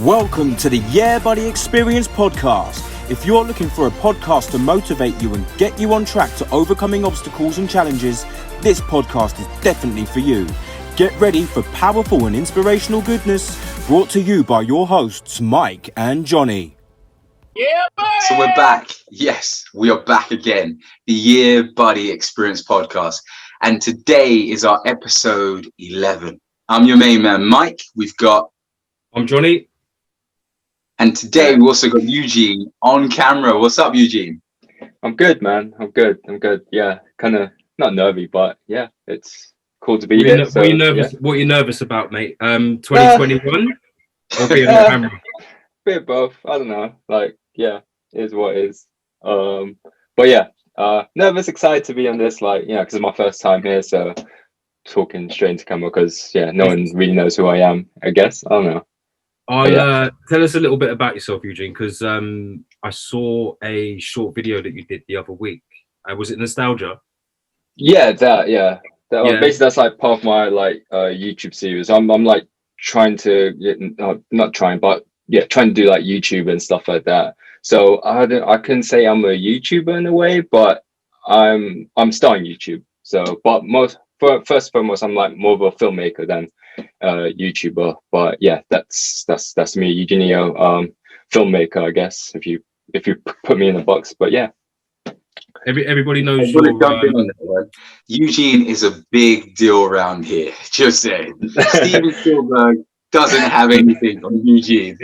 Welcome to the Yeah Buddy Experience podcast. If you're looking for a podcast to motivate you and get you on track to overcoming obstacles and challenges, this podcast is definitely for you. Get ready for powerful and inspirational goodness, brought to you by your hosts, Mike and Johnny. Yeah, buddy! So we're back. Yes, we are back again. The Yeah Buddy Experience podcast. And today is our episode 11. I'm your main man, Mike. I'm Johnny. And today we also got Eugene on camera. What's up, Eugene? I'm good, man. I'm good. Yeah, kind of not nervy, but yeah, it's cool to be here. What are you nervous? Yeah. What are you nervous about, mate? 2021 or being on camera? Bit of both. I don't know. Like, yeah, it is what it is. But yeah, nervous, excited to be on this. Like, yeah, because it's my first time here, so talking straight into camera because yeah, no one really knows who I am. I guess I don't know. Tell us a little bit about yourself, Eugene, because I saw a short video that you did the other week. Was it nostalgia? Yeah, that. Basically, that's like part of my YouTube series. I'm like trying to not trying, but yeah, trying to do like YouTube and stuff like that. So I couldn't say I'm a YouTuber in a way, but I'm starting YouTube. So, but first and foremost, I'm like more of a filmmaker than YouTuber. But yeah, that's me, Eugenio, filmmaker, I guess, if you put me in a box. But yeah. Everybody knows Eugene is a big deal around here. Just saying. Steven Spielberg doesn't have anything on Eugene.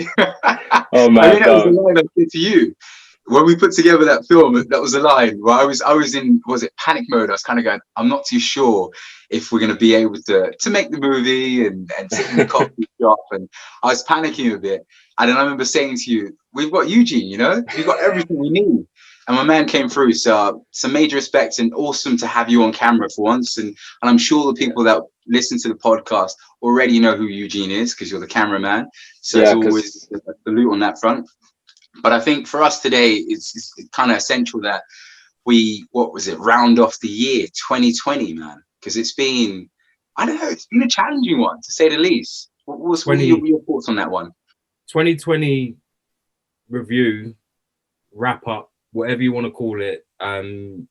Oh man, that was the line I said to you when we put together that film. That was the line where I was in panic mode. I was kind of going, I'm not too sure if we're going to be able to make the movie and sit in the coffee shop, and I was panicking a bit. And then I remember saying to you, we've got Eugene, we've got everything we need. And my man came through, so some major respect and awesome to have you on camera for once. And I'm sure the people that listen to the podcast already know who Eugene is because you're the cameraman. So yeah, it's always a salute on that front. But I think for us today, it's kind of essential that we, round off the year 2020, man. Because it's been, I don't know, it's been a challenging one, to say the least. What are your thoughts on that one? 2020 review, wrap up, whatever you want to call it.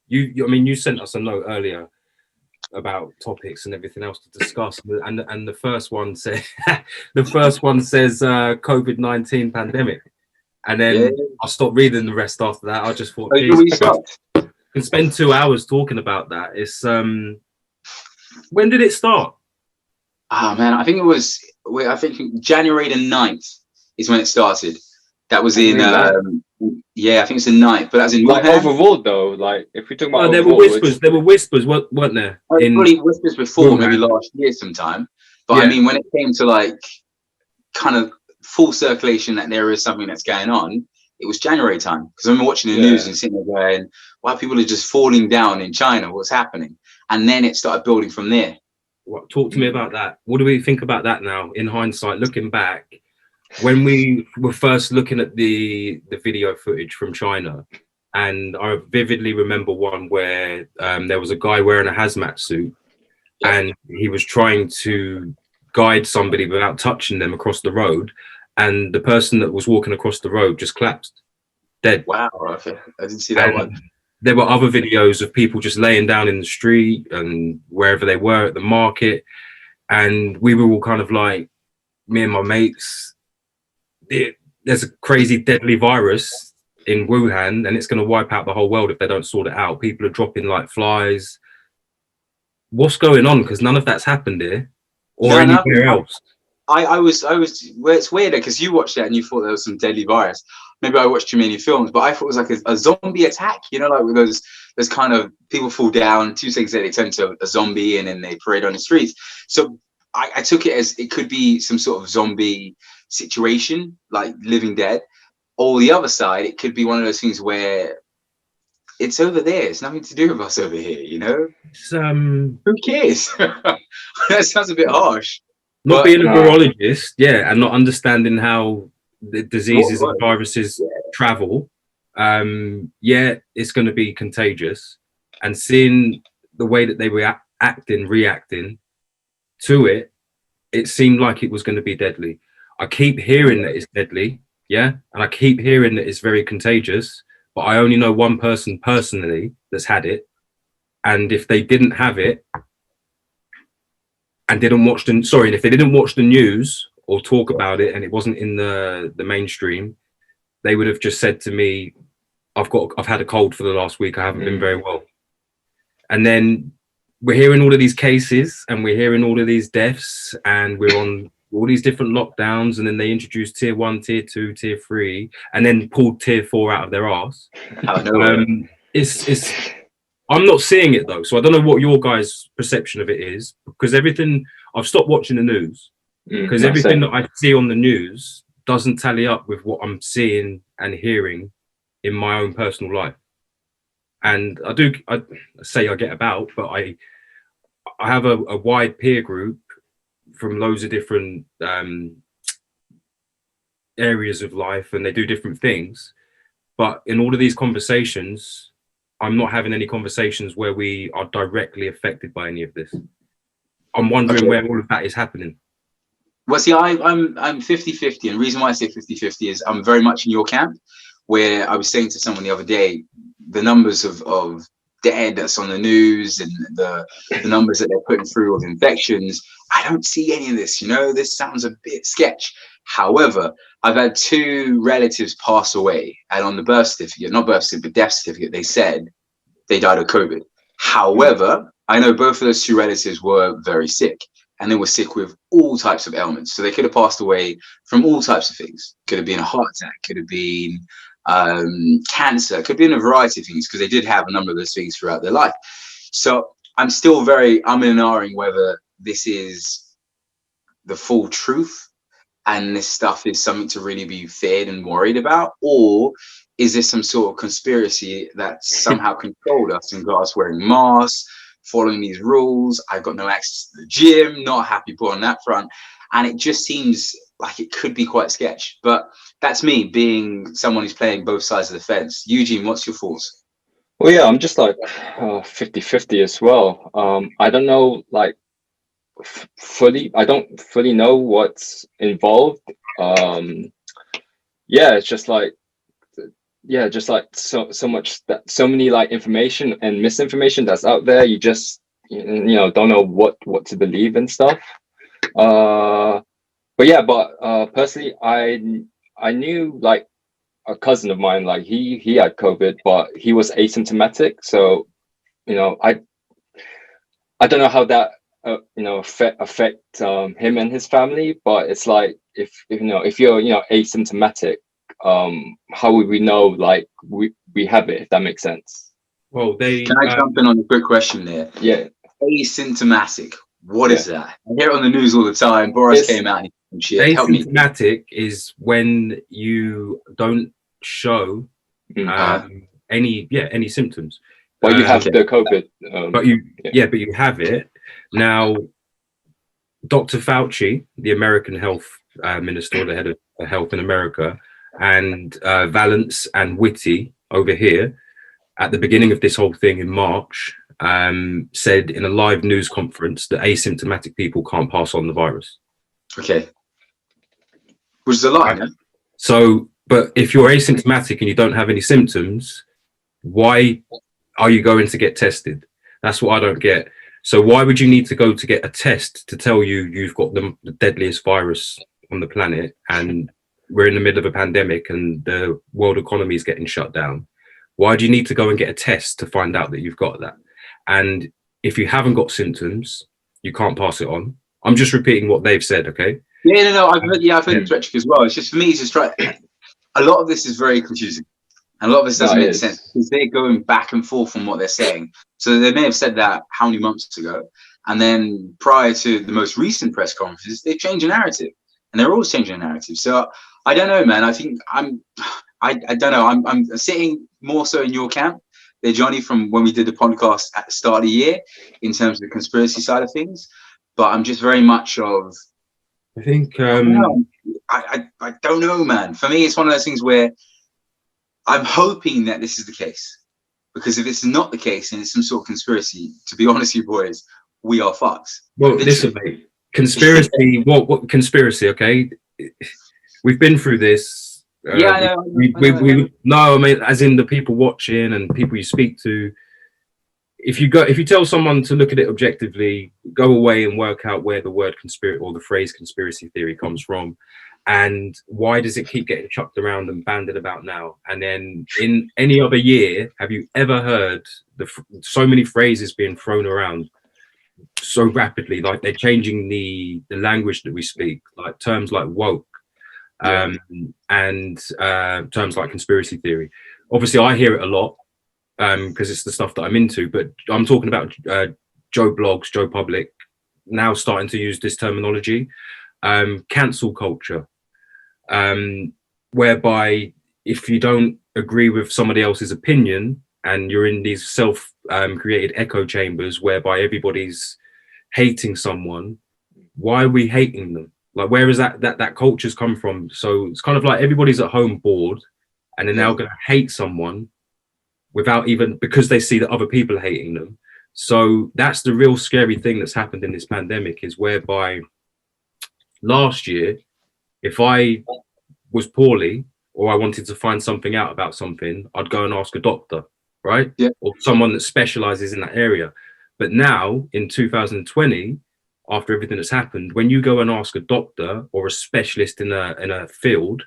You sent us a note earlier about topics and everything else to discuss, and the first one says COVID-19 pandemic, and then I stopped reading the rest after that. I just thought, we can spend 2 hours talking about that. It's when did it start? Man, I think it was. I think January the 9th is when it started. That was in. I think it's the 9th, but that's in like overall though. Like if we talk about there were whispers, weren't there? Probably whispers before, maybe last year sometime. But yeah. I mean, when it came to like kind of full circulation that there is something that's going on, it was January time. Because I remember watching the news and sitting there going, "Wow, people are just falling down in China. What's happening?" And then it started building from there. Talk to me about that. What do we think about that now, in hindsight, looking back? When we were first looking at the video footage from China, and I vividly remember one where there was a guy wearing a hazmat suit, and he was trying to guide somebody without touching them across the road, and the person that was walking across the road just collapsed, dead. Wow, okay. I didn't see that one. There were other videos of people just laying down in the street and wherever they were at the market, and we were all kind of like, me and my mates, there's a crazy deadly virus in Wuhan and it's going to wipe out the whole world if they don't sort it out. People are dropping like flies. What's going on? Because none of that's happened here or anywhere else. I was well, it's weird because you watched that and you thought there was some deadly virus. Maybe I watched too many films, but I thought it was like a zombie attack, like with those kind of people fall down, 2 seconds later they turn into a zombie and then they parade on the streets. So I took it as it could be some sort of zombie situation, like Living Dead, or the other side, it could be one of those things where it's over there. It's nothing to do with us over here, Who cares? That sounds a bit harsh. Not being a virologist, and not understanding how the diseases and viruses travel. It's going to be contagious, and seeing the way that they were reacting to it, it seemed like it was going to be deadly. I keep hearing that it's deadly, yeah, and I keep hearing that it's very contagious, but I only know one person personally that's had it, and if they didn't have it and didn't watch the and if they didn't watch the news or talk about it, and it wasn't in the mainstream, they would have just said to me, I've had a cold for the last week, I haven't been very well. And then we're hearing all of these cases and we're hearing all of these deaths and we're on all these different lockdowns, and then they introduced tier 1, tier 2, tier 3, and then pulled tier 4 out of their arse. It's I'm not seeing it though, so I don't know what your guys' perception of it is, because I've stopped watching the news because everything that I see on the news doesn't tally up with what I'm seeing and hearing in my own personal life. And I say I get about, but I have a wide peer group from loads of different areas of life, and they do different things. But in all of these conversations, I'm not having any conversations where we are directly affected by any of this. I'm wondering where all of that is happening. Well, see, I'm 50-50, and the reason why I say 50-50 is I'm very much in your camp, where I was saying to someone the other day, the numbers of dead that's on the news and the numbers that they're putting through of infections, I don't see any of this. This sounds a bit sketch. However, I've had 2 relatives pass away, and on the birth certificate, not birth certificate, but death certificate, they said they died of COVID. However, I know both of those 2 relatives were very sick, and they were sick with all types of ailments. So they could have passed away from all types of things. Could have been a heart attack, could have been cancer, could have been a variety of things, because they did have a number of those things throughout their life. So I'm still very umming whether this is the full truth and this stuff is something to really be feared and worried about, or is this some sort of conspiracy that somehow controlled us and got us wearing masks, following these rules? I've got no access to the gym, not a happy boy on that front, and it just seems like it could be quite sketch. But that's me being someone who's playing both sides of the fence. Eugene, what's your thoughts? Well, yeah, I'm just like 50-50 as well. I don't know, like I don't fully know what's involved. It's just like so much, that so many like information and misinformation that's out there. You just don't know what to believe and stuff. But personally, I knew like a cousin of mine, like he had COVID, but he was asymptomatic. So I don't know how that affect him and his family. But it's like if you're asymptomatic, how would we know like we have it, if that makes sense? Well, can I jump in on a quick question there? Yeah. Asymptomatic, what is that? I hear it on the news all the time. Boris came out and shit. Help me. Asymptomatic is when you don't show any symptoms. Well, you have the COVID, but you have it. Now, Dr. Fauci, the American health minister, the head of health in America, and Valence and Whitty over here, at the beginning of this whole thing in March, said in a live news conference that asymptomatic people can't pass on the virus. Okay. Which is a lie, yeah? So, but if you're asymptomatic and you don't have any symptoms, why are you going to get tested? That's what I don't get. So why would you need to go to get a test to tell you you've got the deadliest virus on the planet, and we're in the middle of a pandemic and the world economy is getting shut down? Why do you need to go and get a test to find out that you've got that? And if you haven't got symptoms, you can't pass it on. I'm just repeating what they've said, okay? Yeah, I've heard the rhetoric as well. It's just, for me, it's just right. A lot of this is very confusing. And a lot of this doesn't make sense because they're going back and forth on what they're saying. So they may have said that how many months ago, and then prior to the most recent press conferences, they changed the narrative, and they're always changing the narrative. So I don't know, man. I think I don't know. I'm sitting more so in your camp there, Johnny, from when we did the podcast at the start of the year in terms of the conspiracy side of things. But I'm just very much of. I think I don't know, man. For me, it's one of those things where I'm hoping that this is the case, because if it's not the case and it's some sort of conspiracy, to be honest, you boys, we are fucked. Well, listen, mate. Conspiracy. what conspiracy? Okay, we've been through this. Yeah, I know. No, I mean, as in the people watching and people you speak to. If you tell someone to look at it objectively, go away and work out where the word conspiracy or the phrase conspiracy theory comes from, and why does it keep getting chucked around and bandied about now? And then in any other year, have you ever heard so many phrases being thrown around so rapidly? Like they're changing the language that we speak, like terms like woke, and terms like conspiracy theory. Obviously, I hear it a lot. Because it's the stuff that I'm into, but I'm talking about Joe Blogs, Joe Public, now starting to use this terminology, cancel culture, whereby if you don't agree with somebody else's opinion and you're in these self-created echo chambers whereby everybody's hating someone, why are we hating them? Like, where is that culture's come from? So it's kind of like everybody's at home bored and they're now going to hate someone without even, because they see that other people are hating them. So that's the real scary thing that's happened in this pandemic, is whereby last year, if I was poorly or I wanted to find something out about something, I'd go and ask a doctor, right? Yeah. Or someone that specializes in that area. But now in 2020, after everything that's happened, when you go and ask a doctor or a specialist in a field,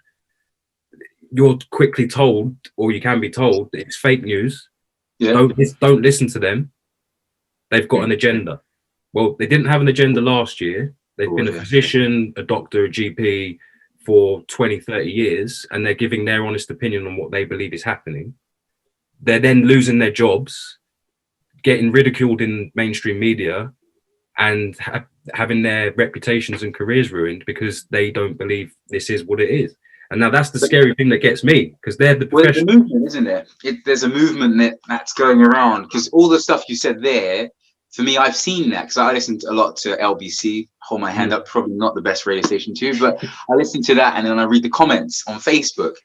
you're quickly told, or you can be told, that it's fake news. Yeah. Don't listen to them. They've got an agenda. Well, they didn't have an agenda last year. They've been a physician, a doctor, a GP for 20, 30 years, and they're giving their honest opinion on what they believe is happening. They're then losing their jobs, getting ridiculed in mainstream media, and having their reputations and careers ruined because they don't believe this is what it is. And now that's the scary thing that gets me, because they're the professionals. Well, there's a movement, isn't there? There's a movement that's going around, because all the stuff you said there, for me, I've seen that, because I listened a lot to LBC, hold my hand up, probably not the best radio station too, but I listen to that and then I read the comments on Facebook,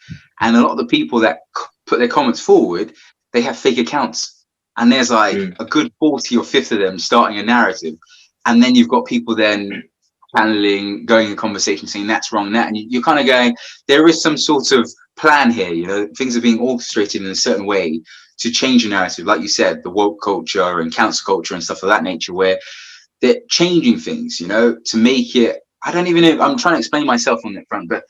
and a lot of the people that put their comments forward, they have fake accounts, and there's like a good 40 or 50 of them starting a narrative, and then you've got people then channeling, going in conversation, saying that's wrong, that, and you're kind of going, there is some sort of plan here, you know, things are being orchestrated in a certain way to change the narrative, like you said, the woke culture and cancel culture and stuff of that nature, where they're changing things, you know, to make it, I don't even know, I'm trying to explain myself on that front, but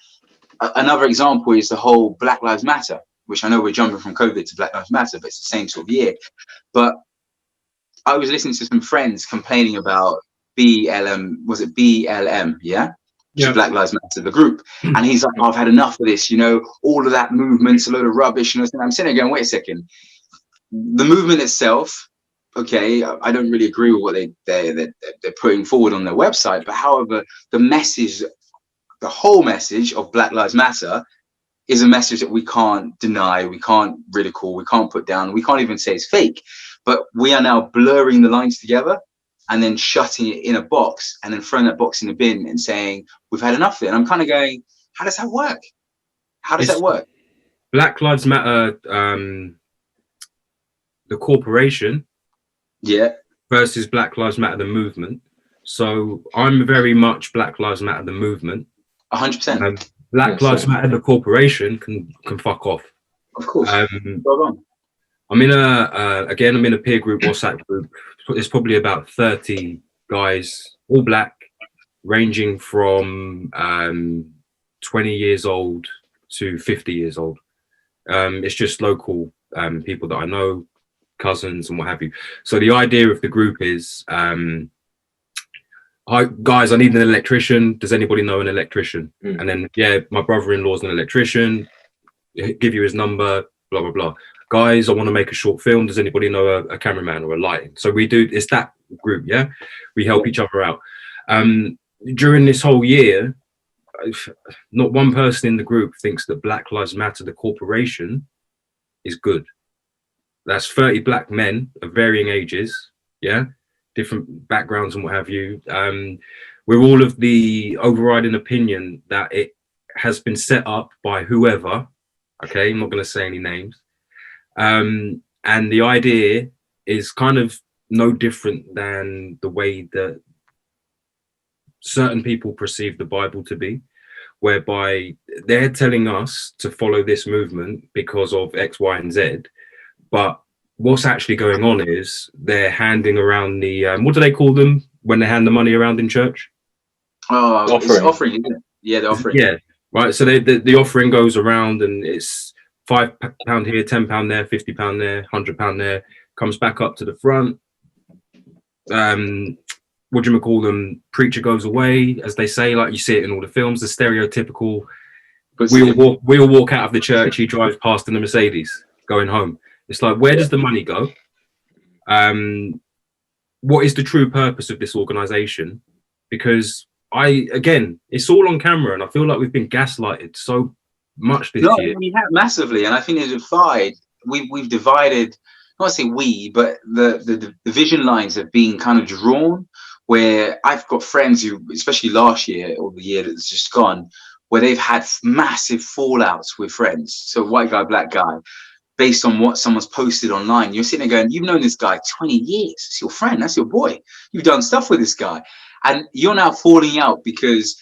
another example is the whole Black Lives Matter, which I know we're jumping from COVID to Black Lives Matter, but it's the same sort of year. But I was listening to some friends complaining about BLM, was it BLM? Yeah. Black Lives Matter, the group. And he's like, oh, I've had enough of this, you know, all of that movement's a load of rubbish. And I'm sitting there going, wait a second. The movement itself, okay, I don't really agree with what they're putting forward on their website. But however, the message, the whole message of Black Lives Matter is a message that we can't deny, we can't ridicule, we can't put down, we can't even say it's fake. But we are now blurring the lines together and then shutting it in a box and then throwing that box in the bin and saying, we've had enough of it. And I'm kind of going, how does that work? How does that work? Black Lives Matter, the corporation, versus Black Lives Matter, the movement. So I'm very much Black Lives Matter, the movement. 100%. Black Lives Matter, the corporation can fuck off. Of course. I'm in a peer group, WhatsApp group. There's probably about 30 guys, all black, ranging from 20 years old to 50 years old. It's just local people that I know, cousins and what have you. So the idea of the group is, hi guys, I need an electrician. Does anybody know an electrician? And then, my brother-in-law's an electrician. Give you his number, blah, blah, blah. Guys, I want to make a short film. Does anybody know a cameraman or a lighting? So we do, it's that group, we help each other out. During this whole year, not one person in the group thinks that Black Lives Matter, the corporation, is good. That's 30 black men of varying ages, different backgrounds and what have you. We're all of the overriding opinion that it has been set up by whoever, okay, I'm not going to say any names. And the idea is kind of no different than the way that certain people perceive the Bible to be, whereby they're telling us to follow this movement because of X, Y, and Z. But what's actually going on is they're handing around the, what do they call them when they hand the money around in church? Oh, Offering. it's offering, isn't it? Yeah, the offering. Yeah, right. So the offering goes around and it's £5 here, £10 there, £50 there, £100 there, comes back up to the front. What do you call them? Preacher goes away, as they say, like you see it in all the films, the stereotypical. We all walk out of the church. He drives past in the Mercedes, going home. It's like, where does the money go? What is the true purpose of this organization? Because it's all on camera, and I feel like we've been gaslighted so much this year. We have massively, and I think we've divided. I want to say we, but the division lines have been kind of drawn, where I've got friends who, especially last year or the year that's just gone, where they've had massive fallouts with friends. So white guy, black guy, based on what someone's posted online. You're sitting there going, you've known this guy 20 years. It's your friend. That's your boy. You've done stuff with this guy. And you're now falling out because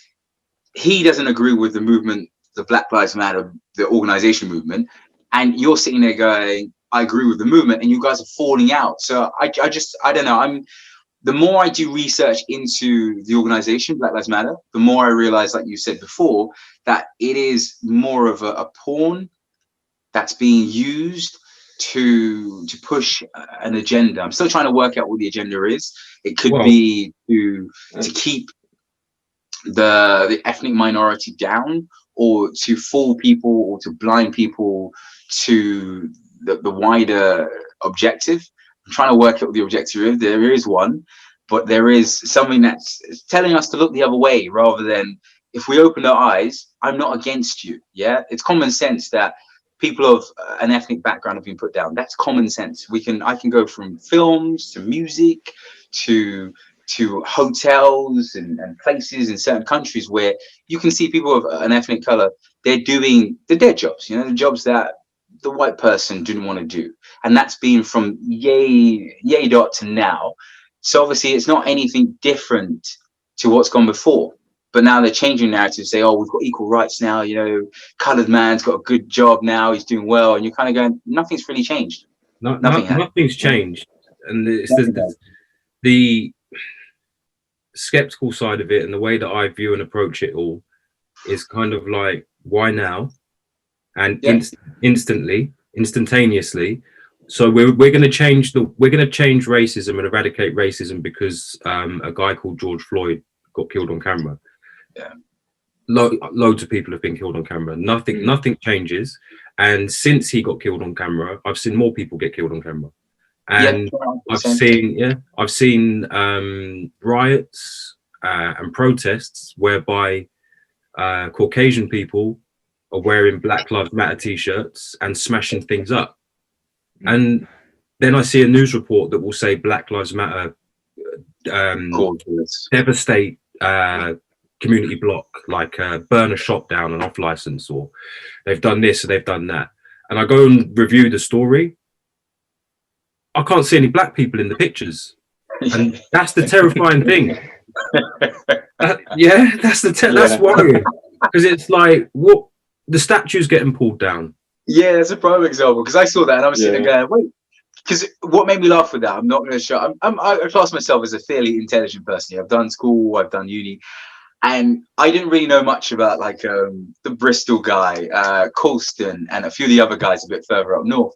he doesn't agree with the movement, the Black Lives Matter, the organization movement. And you're sitting there going, I agree with the movement, and you guys are falling out. So I don't know. The more I do research into the organization, Black Lives Matter, the more I realize, like you said before, that it is more of a pawn that's being used to push an agenda. I'm still trying to work out what the agenda is. It could be to keep the ethnic minority down, or to fool people, or to blind people to the wider objective. I'm trying to work out what the objective is. There is one, but there is something that's telling us to look the other way, rather than, if we open our eyes, I'm not against you. Yeah, it's common sense that people of an ethnic background have been put down. That's common sense. I can go from films to music to hotels and places in certain countries where you can see people of an ethnic color. They're doing their jobs, the jobs that the white person didn't want to do. And that's been from yay dot to now. So obviously it's not anything different to what's gone before. But now they're changing narrative, say, oh, we've got equal rights now, colored man's got a good job now, he's doing well. And you're kind of going, nothing's really changed. Nothing's changed. And it's the skeptical side of it, and the way that I view and approach it all is kind of like, why now? And instantaneously. So we're going to change racism and eradicate racism because a guy called George Floyd got killed on camera. Yeah. Loads of people have been killed on camera. Nothing changes. And since he got killed on camera, I've seen more people get killed on camera. And I've seen riots and protests whereby Caucasian people are wearing Black Lives Matter t-shirts and smashing things up. And then I see a news report that will say Black Lives Matter devastate community block, like burn a shop down and off license, or they've done this or they've done that. And I go and review the story. I can't see any black people in the pictures. And that's the terrifying thing. That's worrying. Because it's like, what? The statue's getting pulled down. Yeah, that's a prime example. Because I saw that and I was sitting there going, wait. Because what made me laugh with that, I'm not going to show. I class myself as a fairly intelligent person. I've done school, I've done uni, and I didn't really know much about like the Bristol guy, Colston, and a few of the other guys a bit further up north.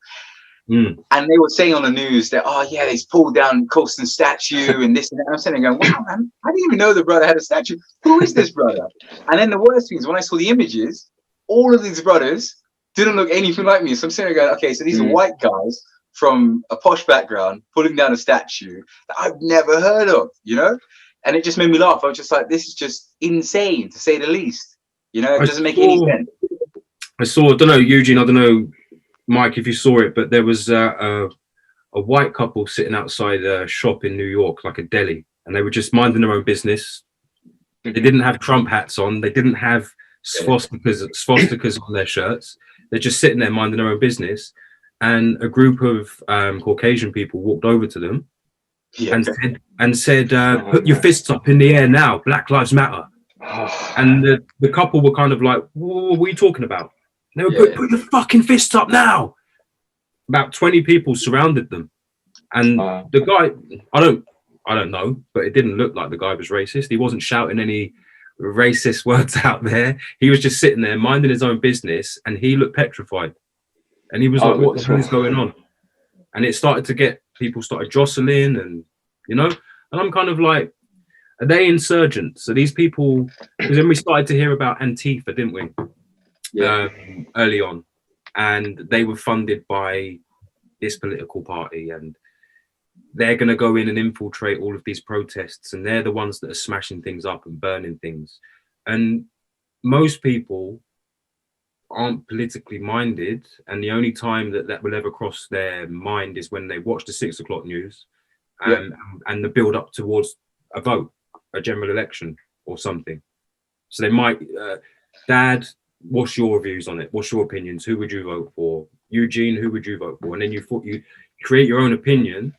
And they were saying on the news that, oh yeah, they pulled down Colston's statue and this and that. I'm sitting there going, wow, man, I didn't even know the brother had a statue. Who is this brother? And then the worst thing is when I saw the images, all of these brothers didn't look anything like me. So I'm sitting there going, okay, so these are white guys from a posh background pulling down a statue that I've never heard of, and it just made me laugh. I was just like, this is just insane, to say the least. It doesn't make any sense. I don't know, Eugene, I don't know, Mike, if you saw it, but there was a white couple sitting outside a shop in New York, like a deli, and they were just minding their own business. They didn't have Trump hats on. They didn't have swastikas on their shirts. They're just sitting there minding their own business. And a group of Caucasian people walked over to them and said, put your fists up in the air now, Black Lives Matter. And the couple were kind of like, what are you talking about? They were put your fucking fists up now. About 20 people surrounded them. And the guy, I don't know, but it didn't look like the guy was racist. He wasn't shouting any racist words out there. He was just sitting there minding his own business, and he looked petrified. And he was like, what the hell is going on? And it started to get, people started jostling, and, you know, and I'm kind of like, are they insurgents? Are these people, because then we started to hear about Antifa, didn't we? Yeah. Early on. And they were funded by this political party, and they're going to go in and infiltrate all of these protests, and they're the ones that are smashing things up and burning things. And most people aren't politically minded, and the only time that will ever cross their mind is when they watch the 6 o'clock news and the build up towards a vote, a general election or something. So they might, Dad, what's your views on it? What's your opinions? Who would you vote for? Eugene, who would you vote for? And then you create your own opinion.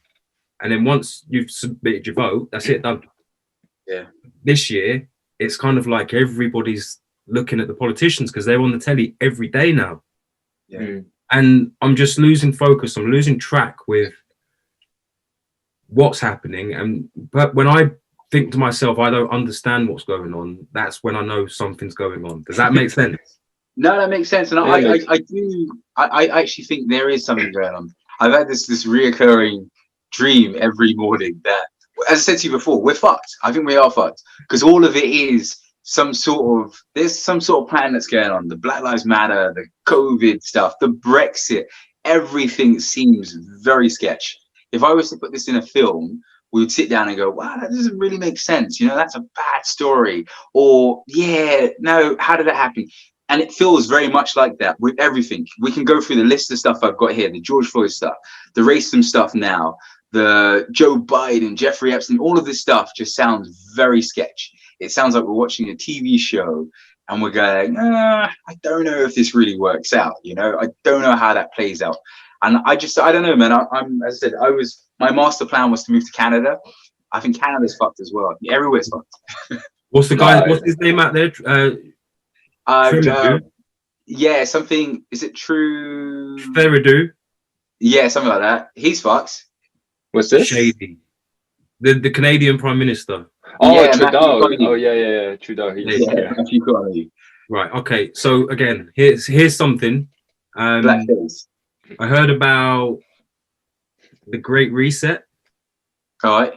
And then once you've submitted your vote, that's it, done. Yeah. This year, it's kind of like everybody's looking at the politicians because they're on the telly every day now. Yeah. And I'm just losing focus. I'm losing track with what's happening. But when I think to myself, I don't understand what's going on, that's when I know something's going on. Does that make sense? No, that makes sense. And I actually think there is something going on. I've had this reoccurring dream every morning that, as I said to you before, we're fucked. I think we are fucked because all of it is there's some sort of plan that's going on. The Black Lives Matter, the COVID stuff, the Brexit, everything seems very sketch. If I was to put this in a film, we would sit down and go, wow, that doesn't really make sense. You know, that's a bad story. Or, yeah, no, how did that happen? And it feels very much like that with everything. We can go through the list of stuff I've got here, the George Floyd stuff, the racism stuff now, the Joe Biden, Jeffrey Epstein, all of this stuff just sounds very sketch. It sounds like we're watching a TV show and we're going, I don't know if this really works out. You know, I don't know how that plays out. And I don't know, man. As I said, my master plan was to move to Canada. I think Canada's fucked as well. Everywhere's fucked. What's the guy? What's his name out there? Yeah, something. Is it True? Ferridu. Yeah, something like that. He's fucked. What's this? Shady. The Canadian Prime Minister. Oh, yeah, Trudeau. Oh, yeah. Trudeau. Yeah. Right. Okay. So again, here's something. Blackface. I heard about the Great Reset. All right.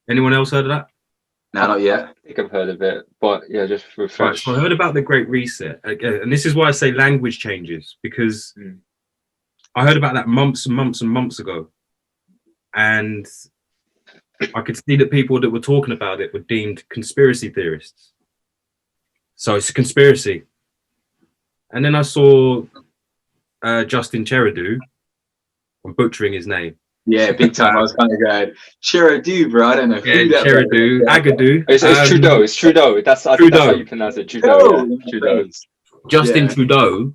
Anyone else heard of that? No, not yet. I think I've heard of it, but yeah, just refresh. Right, so I heard about the Great Reset, and this is why I say language changes, because I heard about that months and months and months ago, and I could see that people that were talking about it were deemed conspiracy theorists. So it's a conspiracy. And then I saw Justin Cherudu, I'm butchering his name. Yeah, big time. I was kind of going, Cherudu, bro. I don't know who that Cherudu, Agadu. It's Trudeau. It's Trudeau. That's how you pronounce it. Trudeau. Yeah. Trudeau. Justin Trudeau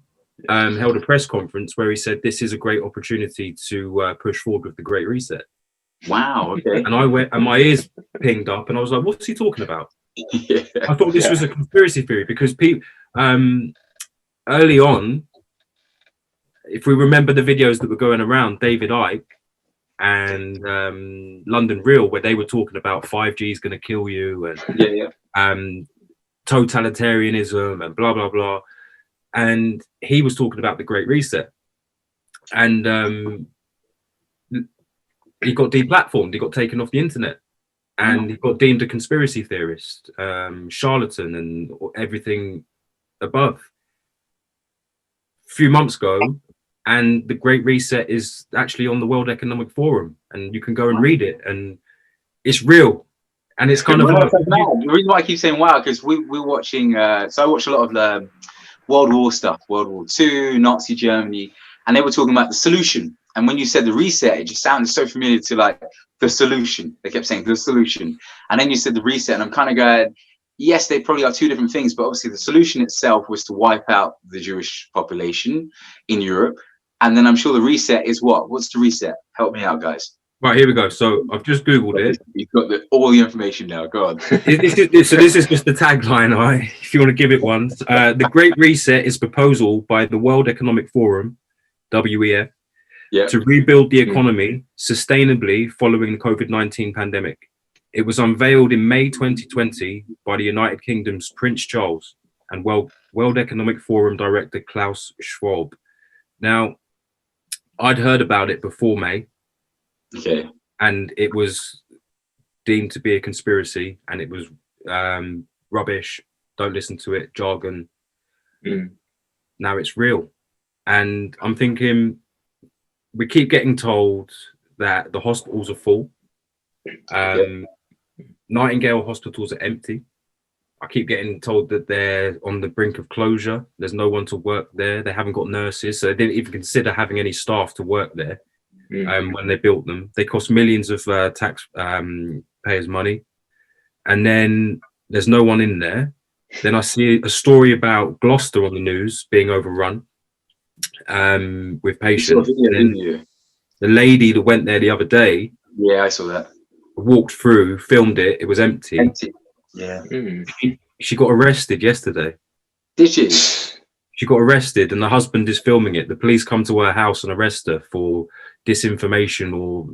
held a press conference where he said this is a great opportunity to push forward with the Great Reset. Wow. Okay. And I went, and my ears pinged up, and I was like, "What's he talking about?" Yeah. I thought this was a conspiracy theory because people early on, if we remember the videos that were going around, David Icke and London Real, where they were talking about 5G is going to kill you and totalitarianism and blah blah blah, and he was talking about the Great Reset, and he got deplatformed, he got taken off the internet, and he got deemed a conspiracy theorist, charlatan, and everything above. A few months ago, and the Great Reset is actually on the World Economic Forum, and you can go and read it, and it's real. And it's kind of like, the reason why I keep saying wow, because we're watching, so I watch a lot of the World War stuff, World War II, Nazi Germany, and they were talking about the solution. And when you said the reset, it just sounded so familiar to like the solution. They kept saying the solution. And then you said the reset, and I'm kind of going, yes, they probably are two different things, but obviously the solution itself was to wipe out the Jewish population in Europe. And then I'm sure the reset is what? What's the reset? Help me out, guys. Right, here we go. So I've just Googled it. You've got all the information now. Go on. So this is just the tagline, all right? If you want to give it one. The Great Reset is proposal by the World Economic Forum, WEF, to rebuild the economy sustainably following the COVID-19 pandemic. It was unveiled in May 2020 by the United Kingdom's Prince Charles and World Economic Forum Director Klaus Schwab. Now, I'd heard about it before May. Okay. And it was deemed to be a conspiracy, and it was rubbish. Don't listen to it, jargon. Now it's real. And I'm thinking, we keep getting told that the hospitals are full. Nightingale hospitals are empty. I keep getting told that they're on the brink of closure. There's no one to work there. They haven't got nurses, so they didn't even consider having any staff to work there. When they built them, they cost millions of taxpayers' money, and then there's no one in there. Then I see a story about Gloucester on the news being overrun with patients. The lady that went there the other day, I saw that. Walked through, filmed it. It was empty. Yeah. She got arrested yesterday. Did she? She got arrested, and the husband is filming it. The police come to her house and arrest her for disinformation or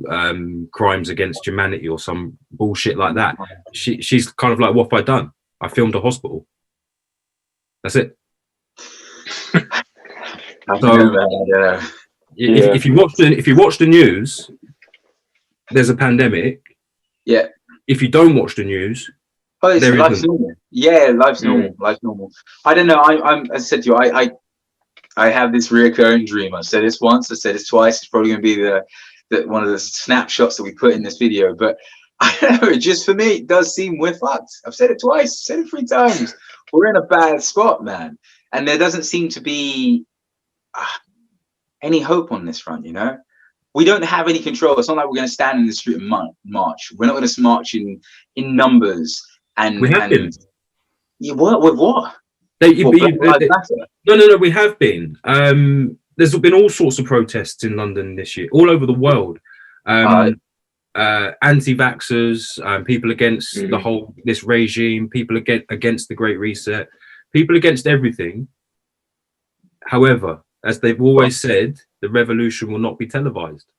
crimes against humanity or some bullshit like that. She's kind of like, what have I done? I filmed a hospital. That's it. If you watch the news, there's a pandemic. Yeah. If you don't watch the news, life's normal. Yeah, life's normal. Life's normal. I don't know. I'm as I said to you, I have this reoccurring dream. I've said this once, I said this twice. It's probably going to be the one of the snapshots that we put in this video. But I don't know, just for me, it does seem we're fucked. I've said it twice, said it 3 times. We're in a bad spot, man. And there doesn't seem to be any hope on this front, you know? We don't have any control. It's not like we're going to stand in the street and march. We're not going to march in numbers. And we have been. You what? With what? No, we have been. There's been all sorts of protests in London this year, all over the world. Anti-vaxxers, people against this regime, people against the Great Reset, people against everything. However, as they've always said, the revolution will not be televised.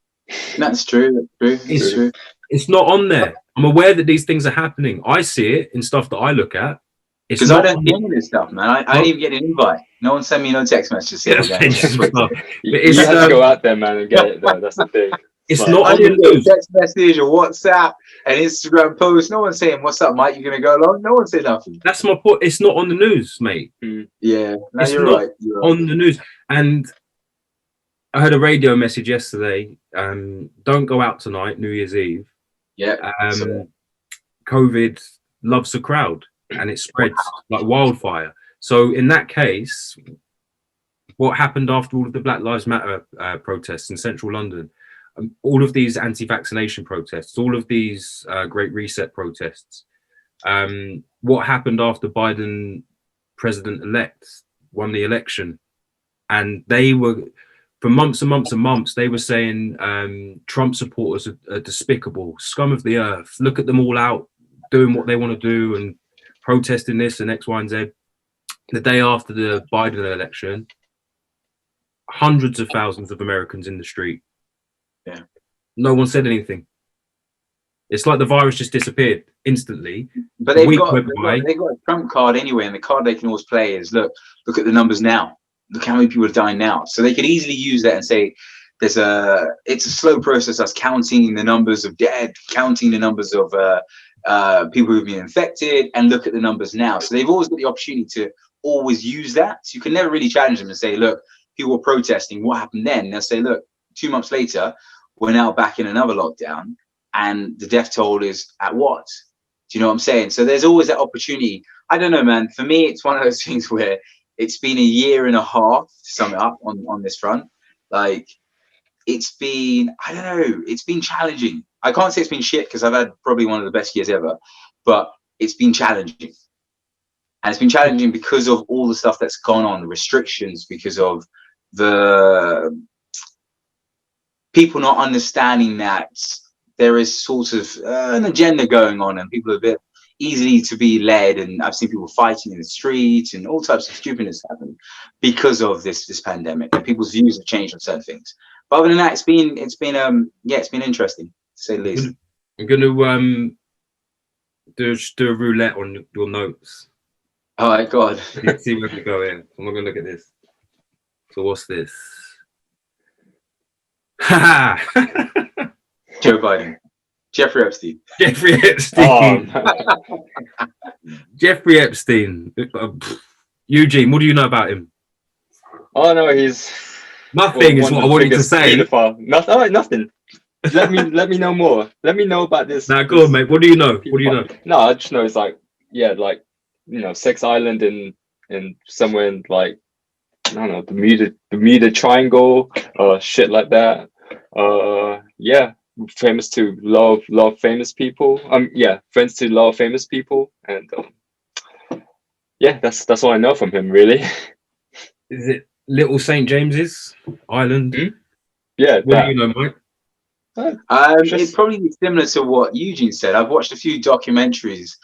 That's true. That's true. It's not on there. I'm aware that these things are happening. I see it in stuff that I look at. Because I don't get this stuff, man. I didn't even get an invite. No one sent me no text messages. You have to go out there, man, and get it though. That's the thing. It's not on the news. Text message or WhatsApp and Instagram post. No one's saying, "What's up, Mike? You gonna go along?" No one said nothing. That's my point. It's not on the news, mate. Yeah, no, it's not on the news. And I heard a radio message yesterday. Don't go out tonight, New Year's Eve. Yeah. COVID loves a crowd, and it spreads like wildfire. So in that case, what happened after all of the Black Lives Matter protests in central London, all of these anti-vaccination protests, all of these Great Reset protests, what happened after Biden, president-elect, won the election? And they were, for months and months and months, they were saying Trump supporters are despicable, scum of the earth. Look at them all out doing what they want to do and protesting this and X, Y, and Z. The day after the Biden election, hundreds of thousands of Americans in the street. Yeah. No one said anything. It's like the virus just disappeared instantly. But they've got a Trump card anyway, and the card they can always play is look at the numbers now. Look how many people are dying now. So they could easily use that and say it's a slow process, us counting the numbers of dead, counting the numbers of people who've been infected, and look at the numbers now. So they've always got the opportunity to always use that. So you can never really challenge them and say, look, people were protesting, what happened then? They'll say, look, 2 months later, we're now back in another lockdown, and the death toll is at what? Do you know what I'm saying? So there's always that opportunity. I don't know, man. For me, it's one of those things where it's been a year and a half, to sum it up on this front. Like, it's been, I don't know, it's been challenging. I can't say it's been shit because I've had probably one of the best years ever, but it's been challenging. And it's been challenging because of all the stuff that's gone on, the restrictions, because of the people not understanding that there is sort of an agenda going on, and people are a bit easily to be led. And I've seen people fighting in the street and all types of stupidness happen because of this pandemic, and people's views have changed on certain things. But other than that, it's been interesting to say the least. I'm going to do a roulette on your notes. Oh my God. Let's see where we go in. I'm not going to look at this. So what's this? Joe Biden. Jeffrey Epstein. Jeffrey Epstein. Jeffrey Epstein. Eugene, what do you know about him? Oh no, he's nothing is what I wanted to say. Nothing. Let me know more. Let me know about this. Nah, go on, mate. What do you know? What do you know? No, I just know it's like, yeah, like, you know, Sex Island in somewhere in, like, I don't know, the Bermuda Triangle or shit like that. Yeah, famous to love famous people. Yeah, friends to love famous people, and yeah, that's all I know from him, really. Is it Little St. James's Island? Yeah. What do you know, Mike? It'd probably be similar to what Eugene said. I've watched a few documentaries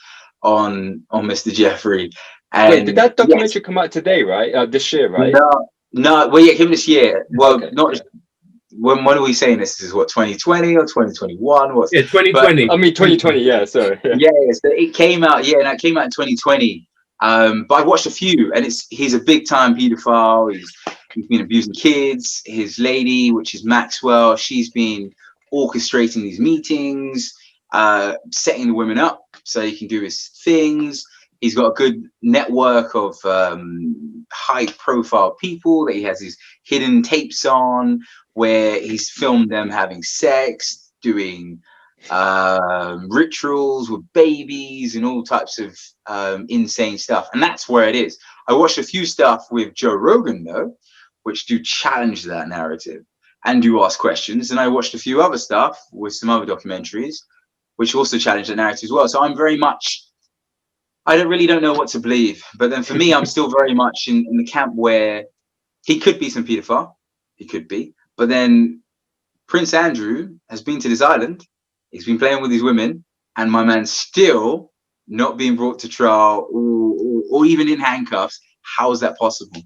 on Mr. Jeffrey. And wait, did that documentary come out today, right? This year, right? No. Well, yeah, came this year. Well, okay, not. okay. When are we saying this? This is what, 2020 or 2021? Yeah, 2020. I mean 2020. Yeah, sorry. Yeah. So it came out. Yeah, that came out in 2020. But I watched a few, and he's a big time pedophile. He's been abusing kids. His lady, which is Maxwell, she's been orchestrating these meetings, setting the women up so he can do his things. He's got a good network of high profile people that he has these hidden tapes on, where he's filmed them having sex, doing rituals with babies and all types of insane stuff. And that's where it is. I watched a few stuff with Joe Rogan, though, which do challenge that narrative and do ask questions. And I watched a few other stuff with some other documentaries, which also challenge the narrative as well. So I'm very much, I don't know what to believe. But then for me, I'm still very much in the camp where he could be some pedophile. He could be. But then Prince Andrew has been to this island. He's been playing with these women. And my man's still not being brought to trial or even in handcuffs. How is that possible?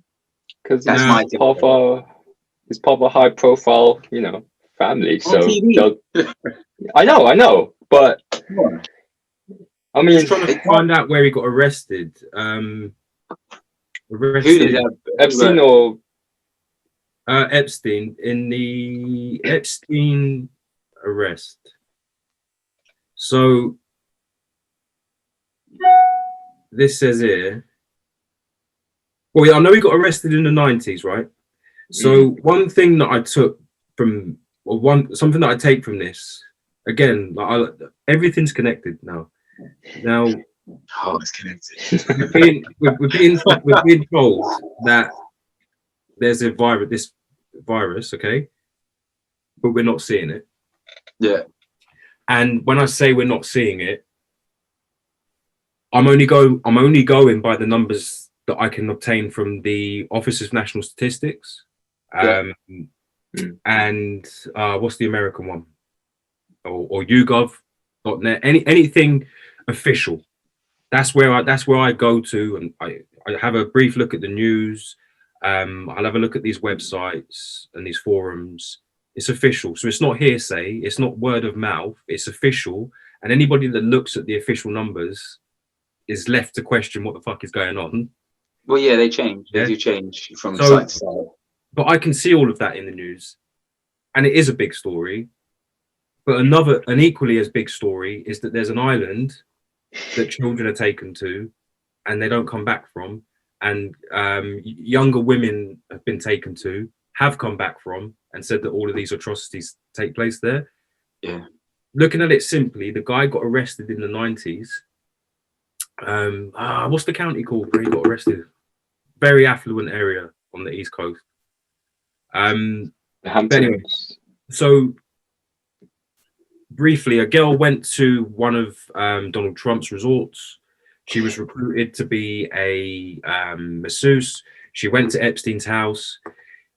Because that's my it's part of a high profile, you know, family. So I know, but I mean, trying to find out where he got arrested. Who did Epstein or Epstein, in the Epstein arrest. So this says here. Well, yeah, I know he got arrested in the 90s, right? So one thing that I took from, or something that I take from this, again, like everything's connected now. It's connected. we're being told that there's this virus, okay, but we're not seeing it. Yeah. And when I say we're not seeing it, I'm only going by the numbers that I can obtain from the Office of National Statistics. And what's the American one? Or YouGov.net. Anything official. That's where I go to, and I have a brief look at the news. I'll have a look at these websites and these forums. It's official, so it's not hearsay. It's not word of mouth. It's official, and anybody that looks at the official numbers is left to question what the fuck is going on. Well, yeah, they change. They do change from side to side. But I can see all of that in the news, and it is a big story. But an equally as big story is that there's an island that children are taken to, and they don't come back from, and younger women have been taken to, have come back from, and said that all of these atrocities take place there. Yeah. Looking at it simply, the guy got arrested in the 90s. What's the county called where he got arrested? Very affluent area on the East Coast. Anyway, so briefly, a girl went to one of Donald Trump's resorts. She was recruited to be a masseuse. She went to Epstein's house.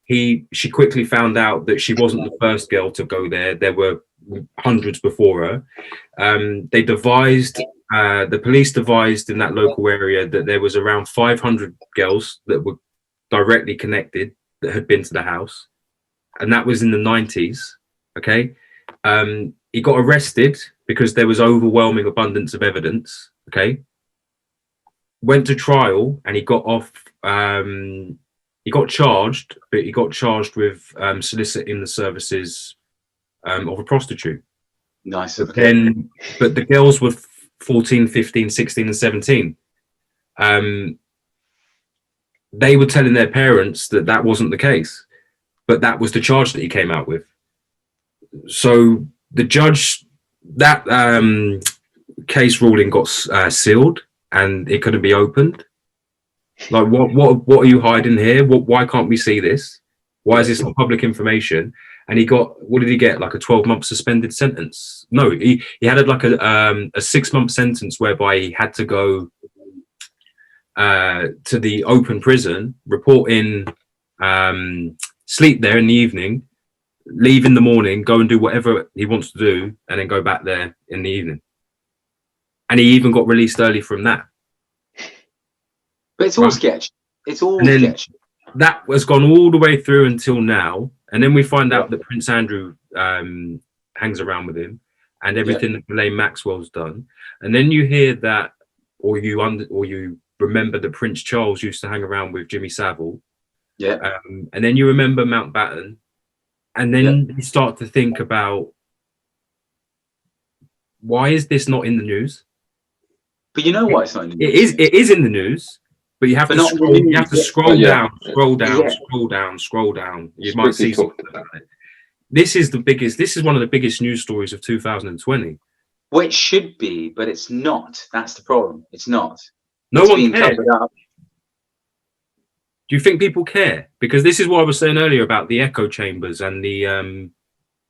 She quickly found out that she wasn't the first girl to go there. There were hundreds before her. They devised, the police devised in that local area that there was around 500 girls that were directly connected that had been to the house, and that was in the 90s. Okay. He got arrested because there was overwhelming abundance of evidence. Okay. Went to trial and he got off. He got charged, but he got charged with soliciting the services of a prostitute. Nice. But the girls were 14, 15, 16 and 17. They were telling their parents that that wasn't the case, but that was the charge that he came out with. So the judge, that case ruling got sealed and it couldn't be opened. Like, what are you hiding here? Why can't we see this? Why is this not public information? And he got, what did he get? Like a 12-month suspended sentence? No, he had like a 6-month sentence whereby he had to go to the open prison, report in, sleep there in the evening, leave in the morning, go and do whatever he wants to do, and then go back there in the evening. And he even got released early from that. But it's all sketch. It's all sketch. That has gone all the way through until now. And then we find out that Prince Andrew hangs around with him and everything that Ghislaine Maxwell's done. And then you hear that, or you remember that Prince Charles used to hang around with Jimmy Savile. Yeah. And then you remember Mountbatten. And then you start to think about, why is this not in the news? But you know why it's not in the news? It is in the news, but you have to scroll down. You might see something about it. This is one of the biggest news stories of 2020. Well, it should be, but it's not. That's the problem. It's not. No one cares. Do you think people care? Because this is what I was saying earlier about the echo chambers and the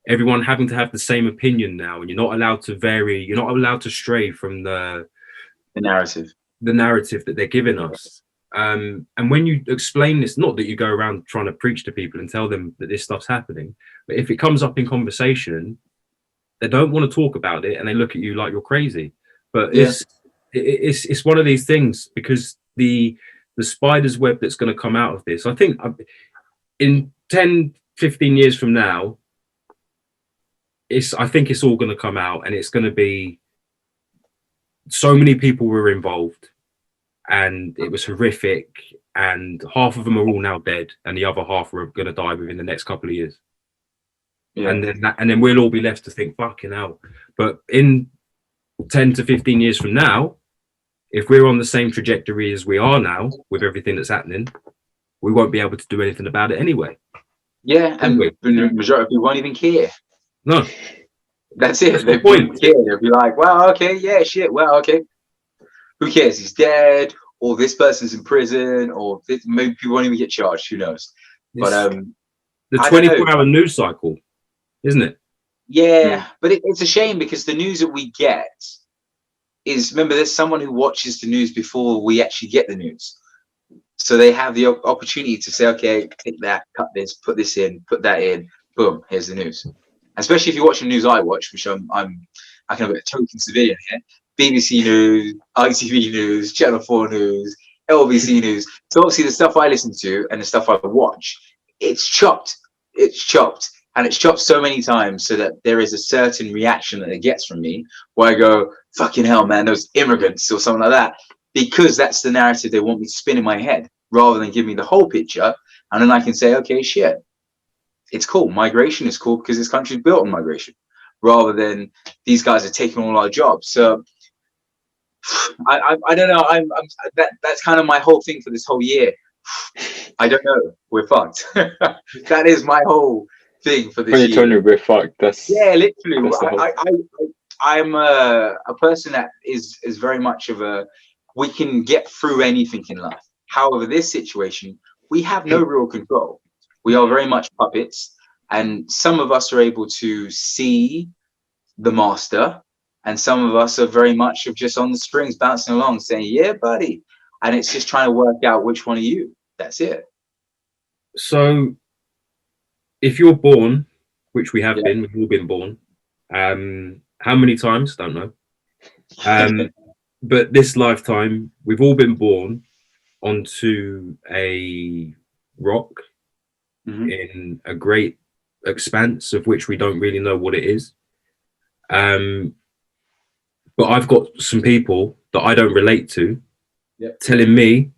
everyone having to have the same opinion now, and you're not allowed to vary. You're not allowed to stray from the narrative that they're giving us. And when you explain this, not that you go around trying to preach to people and tell them that this stuff's happening, but if it comes up in conversation, they don't want to talk about it and they look at you like you're crazy. But it's one of these things, because the spider's web that's going to come out of this, I think in 10, 15 years from now, I think it's all going to come out, and it's going to be so many people were involved and it was horrific, and half of them are all now dead and the other half are going to die within the next couple of years. And then we'll all be left to think, fucking hell. But in 10 to 15 years from now, if we're on the same trajectory as we are now with everything that's happening, we won't be able to do anything about it anyway. Yeah, and the majority of people won't even care. No. That's it. They won't care. They'll be like, well, okay, yeah, shit, well, okay. Who cares? He's dead, or this person's in prison, or maybe people won't even get charged. Who knows? But the 24-hour news cycle, isn't it? Yeah, but it's a shame, because the news that we get is, remember, there's someone who watches the news before we actually get the news. So they have the opportunity to say, okay, take that, cut this, put this in, put that in, boom, here's the news. Especially if you watch the news I watch, which I can have a token civilian here. BBC News, ITV News, Channel 4 News, LBC News. So obviously the stuff I listen to and the stuff I watch, it's chopped. It's chopped. And it's chopped so many times so that there is a certain reaction that it gets from me where I go, fucking hell, man, those immigrants or something like that. Because that's the narrative they want me to spin in my head, rather than give me the whole picture. And then I can say, okay, shit, it's cool. Migration is cool because this country is built on migration, rather than these guys are taking all our jobs. So I don't know. That's kind of my whole thing for this whole year. I don't know. We're fucked. That is my whole thing for this year. 2020, we're fucked. Literally. I'm a person that is very much of a, we can get through anything in life. However, this situation, we have no real control. We are very much puppets, and some of us are able to see the master, and some of us are very much of just on the strings, bouncing along, saying, yeah, buddy. And it's just trying to work out which one of you. That's it. So if you're born, which we have been, we've all been born, How many times? Don't know. But this lifetime, we've all been born onto a rock in a great expanse of which we don't really know what it is. But I've got some people that I don't relate to telling me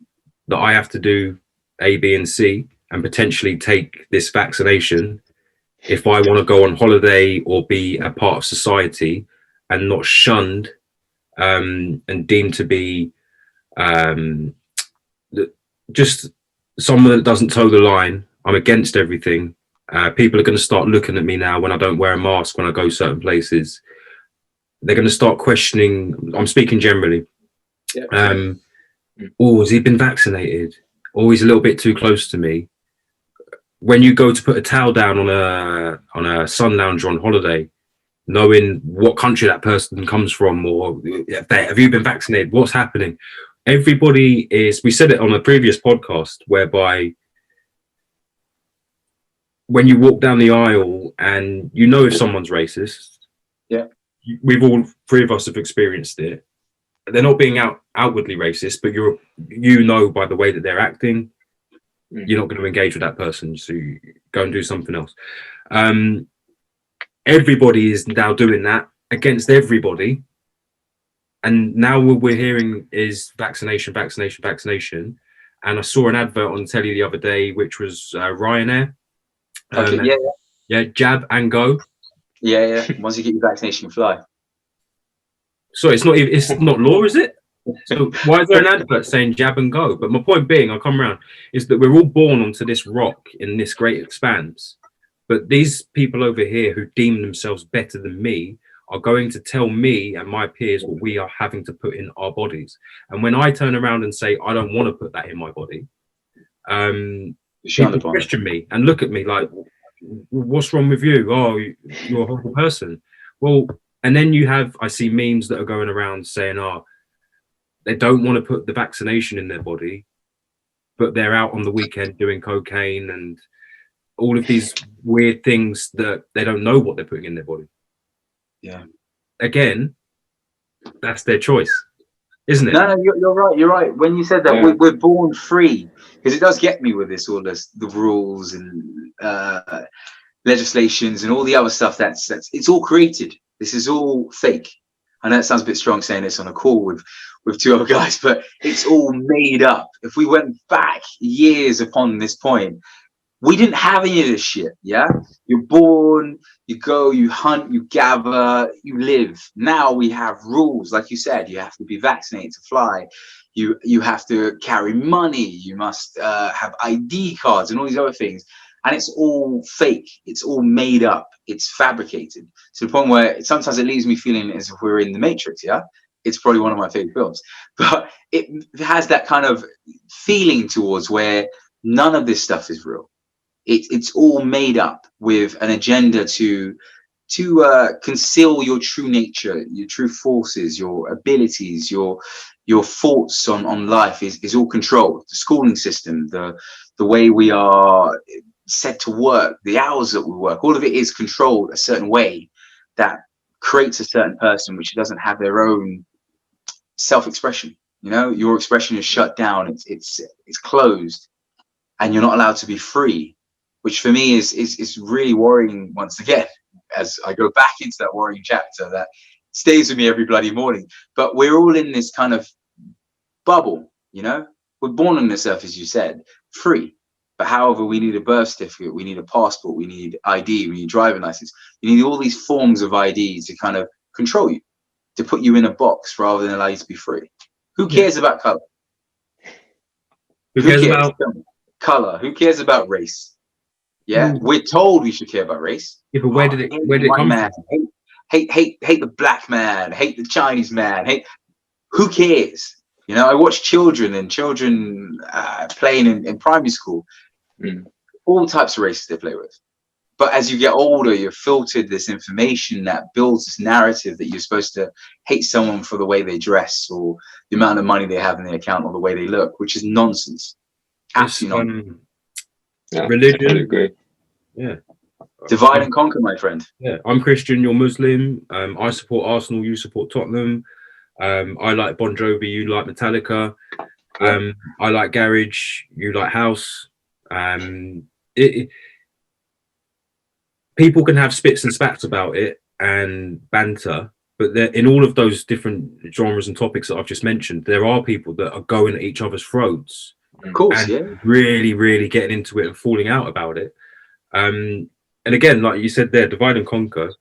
that I have to do A, B, and C and potentially take this vaccination if I want to go on holiday or be a part of society and not shunned and deemed to be just someone that doesn't toe the line. I'm against everything. People are going to start looking at me now when I don't wear a mask when I go certain places. They're going to start questioning. I'm speaking generally. Oh, has he been vaccinated? Oh, he's a little bit too close to me. When you go to put a towel down on a sun lounger on holiday, knowing what country that person comes from, or have you been vaccinated? What's happening? Everybody is. We said it on a previous podcast, whereby when you walk down the aisle and you know if someone's racist, we've all three of us have experienced it. They're not being outwardly racist, but you know by the way that they're acting, you're not going to engage with that person, so you go and do something else. Everybody is now doing that against everybody, and now what we're hearing is vaccination. And I saw an advert on telly the other day, which was Ryanair. Jab and go. Once you get your vaccination, you fly. So it's not law, is it? So why is there an advert saying jab and go? But my point being, I'll come around, is that we're all born onto this rock in this great expanse. But these people over here who deem themselves better than me are going to tell me and my peers what we are having to put in our bodies. And when I turn around and say, I don't want to put that in my body, people question me and look at me like, what's wrong with you? Oh, you're a horrible person. Well, and then I see memes that are going around saying, oh, they don't want to put the vaccination in their body, but they're out on the weekend doing cocaine and all of these weird things that they don't know what they're putting in their body. Yeah. Again, that's their choice, isn't it? No, you're right. You're right. When you said that, we're born free, because it does get me with this, all this, the rules and legislations and all the other stuff. That's it's all created. This is all fake. I know it sounds a bit strong saying this on a call with two other guys, but it's all made up. If we went back years upon this point, we didn't have any of this shit. Yeah, you're born, you go, you hunt, you gather, you live. Now we have rules, like you said. You have to be vaccinated to fly. You have to carry money. You must have ID cards and all these other things. And it's all fake. It's all made up. It's fabricated to the point where sometimes it leaves me feeling as if we're in the Matrix. Yeah, it's probably one of my favorite films, but it has that kind of feeling towards where none of this stuff is real. It's all made up with an agenda to conceal your true nature, your true forces, your abilities, your thoughts on life is all controlled. The schooling system, the way we are set to work, the hours that we work, all of it is controlled a certain way that creates a certain person which doesn't have their own self-expression. You know, your expression is shut down. It's closed, and you're not allowed to be free, which for me is really worrying. Once again, as I go back into that worrying chapter that stays with me every bloody morning. But we're all in this kind of bubble. You know, we're born on this earth, as you said, free. But however, we need a birth certificate, we need a passport, we need ID, we need driving license. You need all these forms of ID to kind of control you, to put you in a box rather than allow you to be free. Who cares about color? Who cares about color? Who cares about race? Yeah, we're told we should care about race. Yeah, but where did it come from? Hate the black man, hate the Chinese man, who cares? You know, I watch children playing in primary school, all types of races they play with. But as you get older, you're filtered this information that builds this narrative that you're supposed to hate someone for the way they dress or the amount of money they have in their account or the way they look, which is nonsense. Absolutely nonsense. Religion. I agree. Yeah. Divide and conquer, my friend. Yeah, I'm Christian, you're Muslim. I support Arsenal, you support Tottenham. I like Bon Jovi, you like Metallica. I like garage, you like house. People can have spits and spats about it and banter, but in all of those different genres and topics that I've just mentioned, there are people that are going at each other's throats. Of course, and really, really getting into it and falling out about it. And again, like you said there, divide and conquer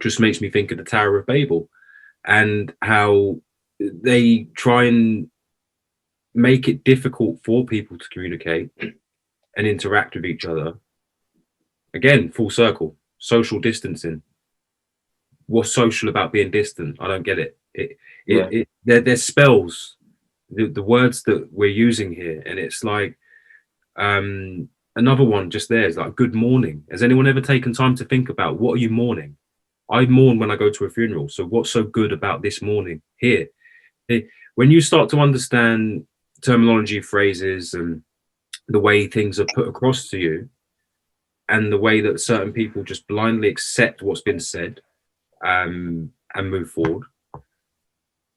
just makes me think of the Tower of Babel and how they try and make it difficult for people to communicate and interact with each other. Again, full circle, social distancing. What's social about being distant? I don't get it. There's spells, the words that we're using here, and it's like another one just there is like good morning. Has anyone ever taken time to think about what are you mourning? I mourn when I go to a funeral. So what's so good about this morning here? When you start to understand terminology, phrases, and the way things are put across to you, and the way that certain people just blindly accept what's been said and move forward,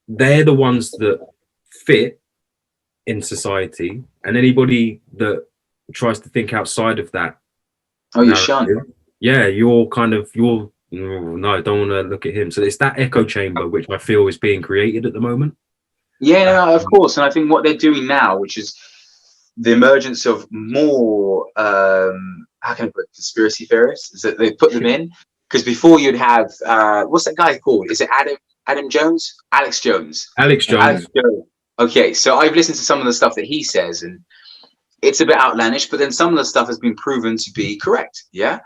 they're the ones that fit in society. And anybody that tries to think outside of that, you're shunned. Yeah, you're no, I don't want to look at him. So it's that echo chamber which I feel is being created at the moment. Yeah, no, of course. And I think what they're doing now, which is the emergence of more how can I put it, conspiracy theorists, is that they put them in, because before you'd have what's that guy called? Is it Adam Jones? Alex Jones. Okay, so I've listened to some of the stuff that he says, and it's a bit outlandish, but then some of the stuff has been proven to be correct. Yeah.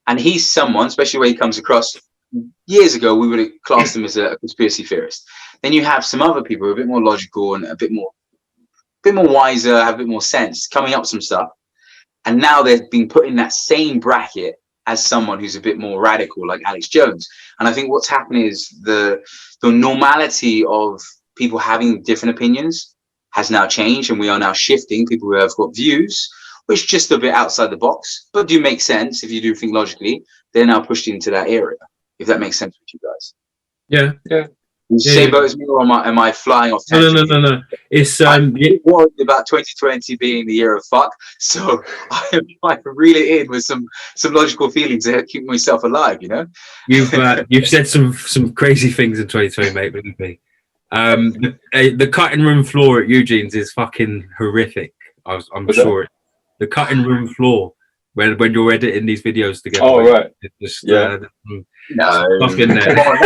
And he's someone, especially when he comes across, years ago, we would have classed him as a conspiracy theorist. Then you have some other people who are a bit more logical and a bit more wiser, have a bit more sense, coming up with some stuff. And now they're being put in that same bracket as someone who's a bit more radical, like Alex Jones. And I think what's happening is the normality of people having different opinions has now changed, and we are now shifting people who have got views which just a bit outside the box, but do make sense if you do think logically. They're now pushed into that area, if that makes sense with you guys. Yeah. Same boat as me, or am I flying off tangent? No. It's I'm worried about 2020 being the year of fuck, so I'm trying to reel it in with some logical feelings to keep myself alive. You know, you've said some crazy things in 2020, mate. Believe me. The cutting room floor at Eugene's is fucking horrific. I'm sure. The cutting room floor when you're editing these videos together. Oh, right. Just, no, stuff in there. Come on,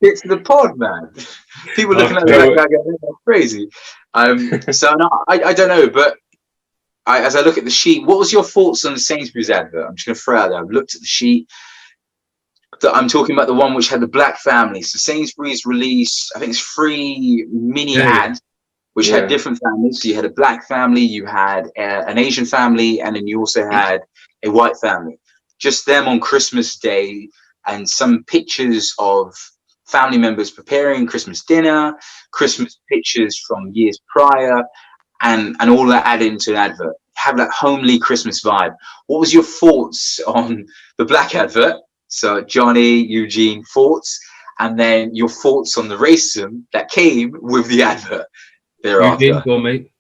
that's the pod, man. People looking at me like that's crazy. So no, I don't know, but as I look at the sheet, what was your thoughts on the Sainsbury's advert? I'm just going to throw out there. I've looked at the sheet. I'm talking about the one which had the black family. So Sainsbury's released, I think it's 3 mini ads, which had different families. So you had a black family, you had an Asian family, and then you also had a white family. Just them on Christmas Day, and some pictures of family members preparing Christmas dinner, Christmas pictures from years prior, and all that added into an advert. Have that homely Christmas vibe. What was your thoughts on the black advert? So Johnny, Eugene, thoughts, and then your thoughts on the racism that came with the advert thereafter. Go, mate.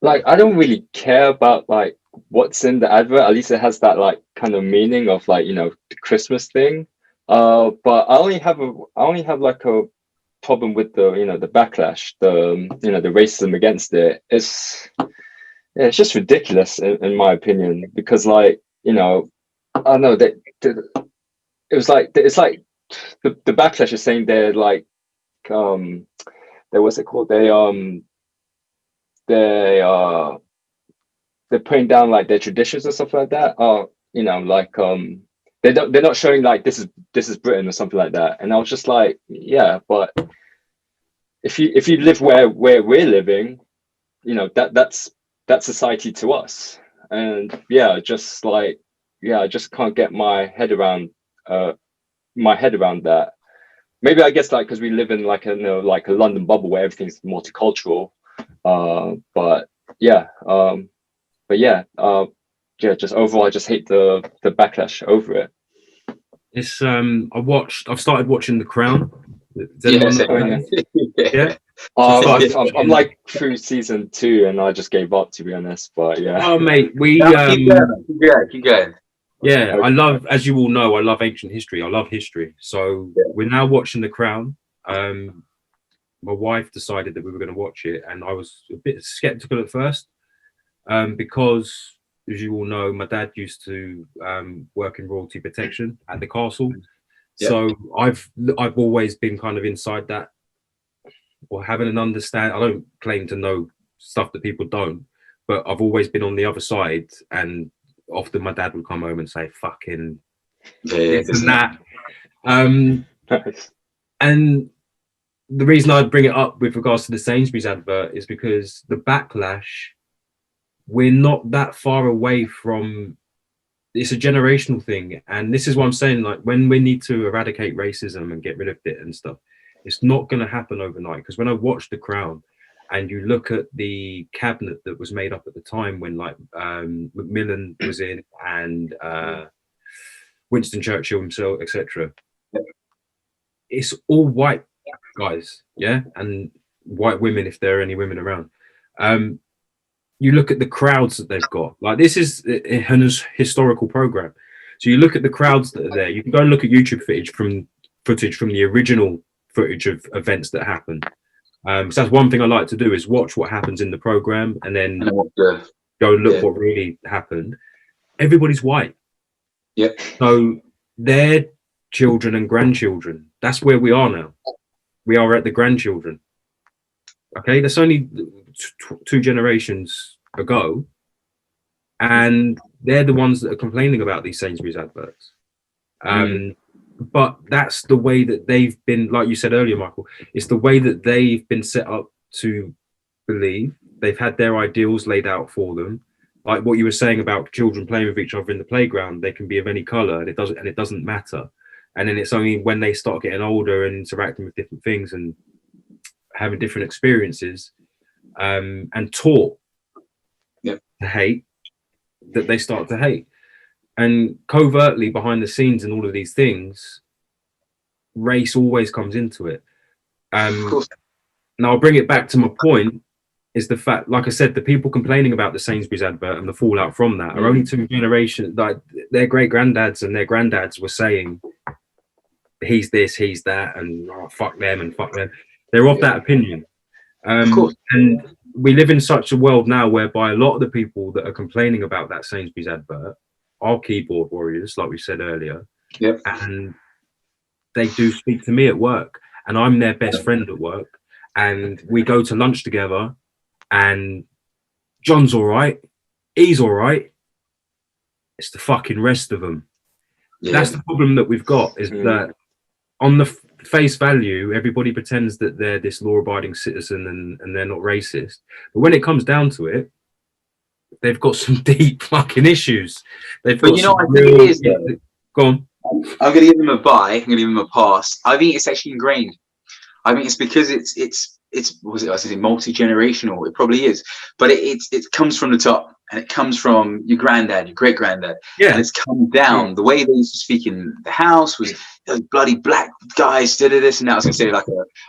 Like, I don't really care about like what's in the advert. At least it has that like kind of meaning of like, you know, the Christmas thing. But I only have like a problem with the, you know, the backlash, the racism against it. It's just ridiculous in my opinion, because like, you know, I don't know that it's like the backlash is saying they're like what's it called? They're putting down like their traditions and stuff like that. You know, like they're not showing like this is Britain or something like that. And I was just like, yeah, but if you live where we're living, you know, that's society to us. And I just can't get my head around that. Maybe I guess like because we live in like a London bubble where everything's multicultural. just overall, I just hate the backlash over it. It's I've started watching The Crown. Yeah. I'm like through season 2 and I just gave up, to be honest. But yeah. Oh mate, keep going. Yeah, I love, as you all know, I love ancient history. I love history. So we're now watching The Crown. My wife decided that we were going to watch it, and I was a bit skeptical at first, because, as you all know, my dad used to work in royalty protection at the castle. So I've always been kind of inside that, or having an understand. I don't claim to know stuff that people don't, but I've always been on the other side, and often my dad would come home and say fucking this and that. And the reason I'd bring it up with regards to the Sainsbury's advert is because the backlash, we're not that far away from, it's a generational thing. And this is what I'm saying, like when we need to eradicate racism and get rid of it and stuff, it's not going to happen overnight. Because when I watched The Crown and you look at the cabinet that was made up at the time when like Macmillan was in and Winston Churchill himself, etc., it's all white guys, and white women if there are any women around. You look at the crowds that they've got, like this is a historical program, so you look at the crowds that are there. You can go and look at YouTube footage from the original footage of events that happened. So that's one thing I like to do, is watch what happens in the program and then go and look what really happened. Everybody's white, so their children and grandchildren, that's where we are now. We are at the grandchildren. Okay, that's only 2 generations ago, and they're the ones that are complaining about these Sainsbury's adverts. But that's the way that they've been, like you said earlier, Michael, it's the way that they've been set up to believe. They've had their ideals laid out for them. Like what you were saying about children playing with each other in the playground, they can be of any color and it doesn't matter. And then it's only when they start getting older and interacting with different things and having different experiences, and taught to hate, that they start to hate. And covertly behind the scenes and all of these things, race always comes into it. Now I'll bring it back to my point, is the fact, like I said, the people complaining about the Sainsbury's advert and the fallout from that are only 2 generations. Like their great granddads and their granddads were saying, he's this, he's that, and fuck them and fuck them. They're of that opinion. And we live in such a world now whereby a lot of the people that are complaining about that Sainsbury's advert are keyboard warriors, like we said earlier. And they do speak to me at work, and I'm their best friend at work, and we go to lunch together, and John's all right, he's all right, it's the fucking rest of them. That's the problem that we've got, is that on the face value, everybody pretends that they're this law-abiding citizen and they're not racist. But when it comes down to it, they've got some deep fucking issues. They've got I think it is. Go on. I'm going to give them a buy. I'm going to give them a pass. I think it's actually ingrained. I think it's because it's was it? I said multi-generational. It probably is, but it comes from the top, and it comes from your granddad, your great granddad, and it's come down. The way they used to speak in the house was those bloody black guys did this, and now I was going to say like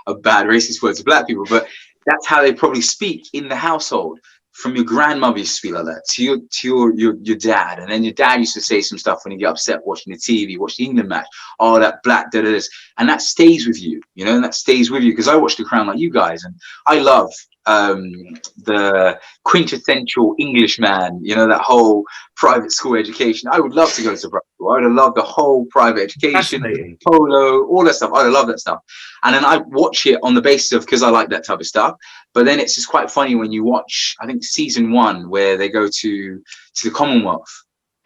a bad racist word to black people, but that's how they probably speak in the household. From your grandmother used to speak like that to your dad, and then your dad used to say some stuff when you get upset watching the TV, watch the England match. Oh, that black this, and that stays with you, and that stays with you, because I watched The Crown like you guys, and I love the quintessential Englishman, that whole private school education. I would love to go to private school. I would have loved the whole private education, polo, all that stuff. I would love that stuff. And then I watch it on the basis of, because I like that type of stuff. But then it's just quite funny when you watch, I think season 1, where they go to the Commonwealth,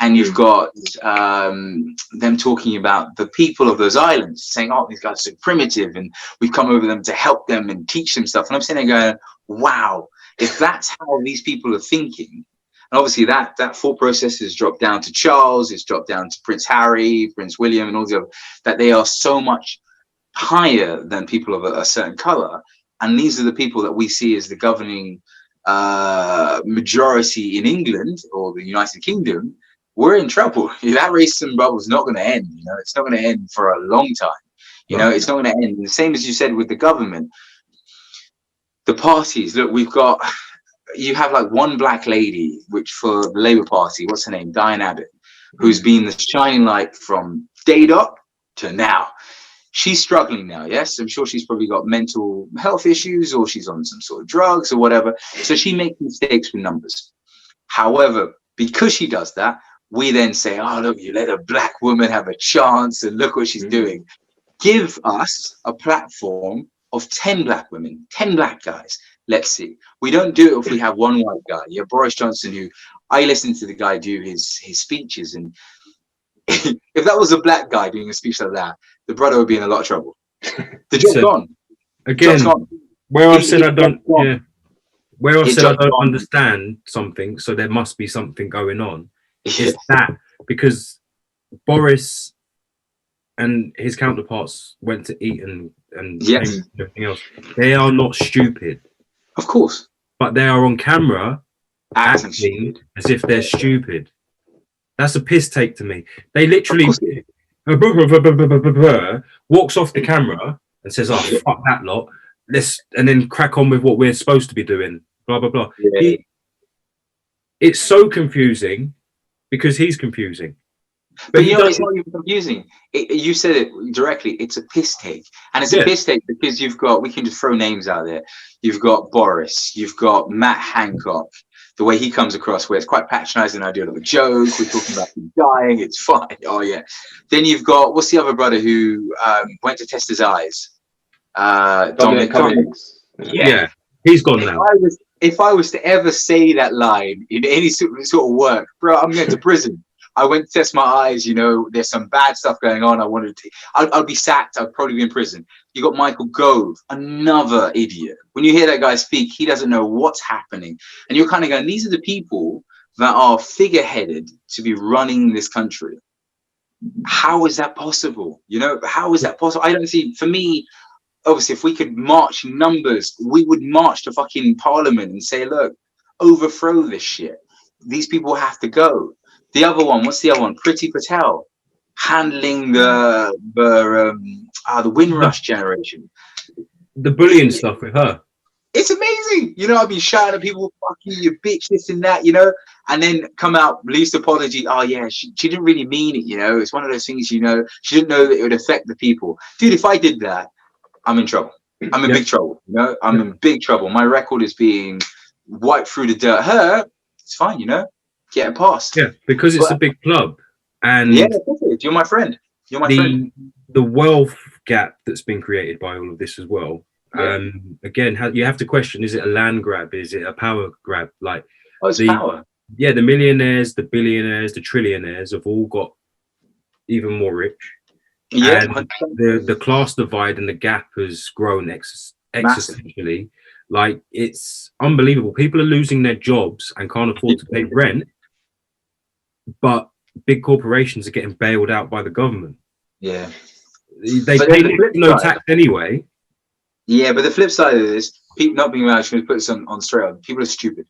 and you've got them talking about the people of those islands, saying, oh, these guys are so primitive, and we've come over them to help them and teach them stuff. And I'm sitting there going, wow, if that's how these people are thinking, and obviously that thought process has dropped down to Charles, it's dropped down to Prince Harry, Prince William, and all the other, that they are so much higher than people of a certain color. And these are the people that we see as the governing majority in England or the United Kingdom, we're in trouble. That racism bubble's not going to end. You know, it's not going to end for a long time. You know, it's not going to end. The same as you said with the government, the parties. Look, you have like one black lady, which for the Labour Party, what's her name, Diane Abbott, who's been the shining light from day dot to now. She's struggling now, yes? I'm sure she's probably got mental health issues, or she's on some sort of drugs or whatever. So she makes mistakes with numbers. However, because she does that, we then say, oh, look, you let a black woman have a chance and look what she's doing. Give us a platform of 10 black women, 10 black guys. Let's see. We don't do it if we have one white guy. Yeah, Boris Johnson, who I listened to the guy do his speeches, and if that was a black guy doing a speech like that, the brother would be in a lot of trouble. The job's gone. Again, gone. Where I've said I don't understand something, so there must be something going on. Is that because Boris and his counterparts went to eat and yes, everything else? They are not stupid, of course, but they are on camera acting as if they're stupid. That's a piss take to me. They literally walks off the camera and says, "Oh, fuck that lot. And then crack on with what we're supposed to be doing." Blah blah blah. Yeah. It's so confusing because he's confusing. But you know, it's not even confusing. You said it directly. It's a piss take, and it's a piss take because you've got. We can just throw names out there. You've got Boris. You've got Matt Hancock. The way he comes across, where it's quite patronising. I do a little joke. We're talking about him dying. It's fine. Oh yeah. Then you've got, what's the other brother who went to test his eyes? Dominic Cummings. Yeah, he's gone now. If I was to ever say that line in any sort of work, bro, I'm going to prison. I went to test my eyes. You know, there's some bad stuff going on. I'd be sacked. I'd probably be in prison. You got Michael Gove, another idiot. When you hear that guy speak, he doesn't know what's happening. And you're kind of going, these are the people that are figureheaded to be running this country. How is that possible? You know, how is that possible? I don't see, for me, obviously, if we could march numbers, we would march to fucking Parliament and say, look, overthrow this shit. These people have to go. The other one, what's the other one? Priti Patel, handling the Windrush generation. The bullying stuff with her. It's amazing. You know, I've been shouting at people, fuck you, you bitch, this and that, you know, and then come out, release apology. Oh, yeah, she didn't really mean it, you know. It's one of those things, you know, she didn't know that it would affect the people. Dude, if I did that, I'm in trouble. I'm in big trouble, you know. I'm in big trouble. My record is being wiped through the dirt. Her, it's fine, you know. Get it past. Yeah, because it's a big club, and you're my friend. You're my friend. The wealth gap that's been created by all of this as well. Yeah. Again, you have to question: is it a land grab? Is it a power grab? Like, it's power. Yeah, the millionaires, the billionaires, the trillionaires have all got even more rich. Yeah, and the class divide and the gap has grown existentially. Like, it's unbelievable. People are losing their jobs and can't afford to pay rent, but big corporations are getting bailed out by the government. Yeah, they pay no tax anyway. Yeah, but the flip side of this, people not being managed to put this on straight up. People are stupid,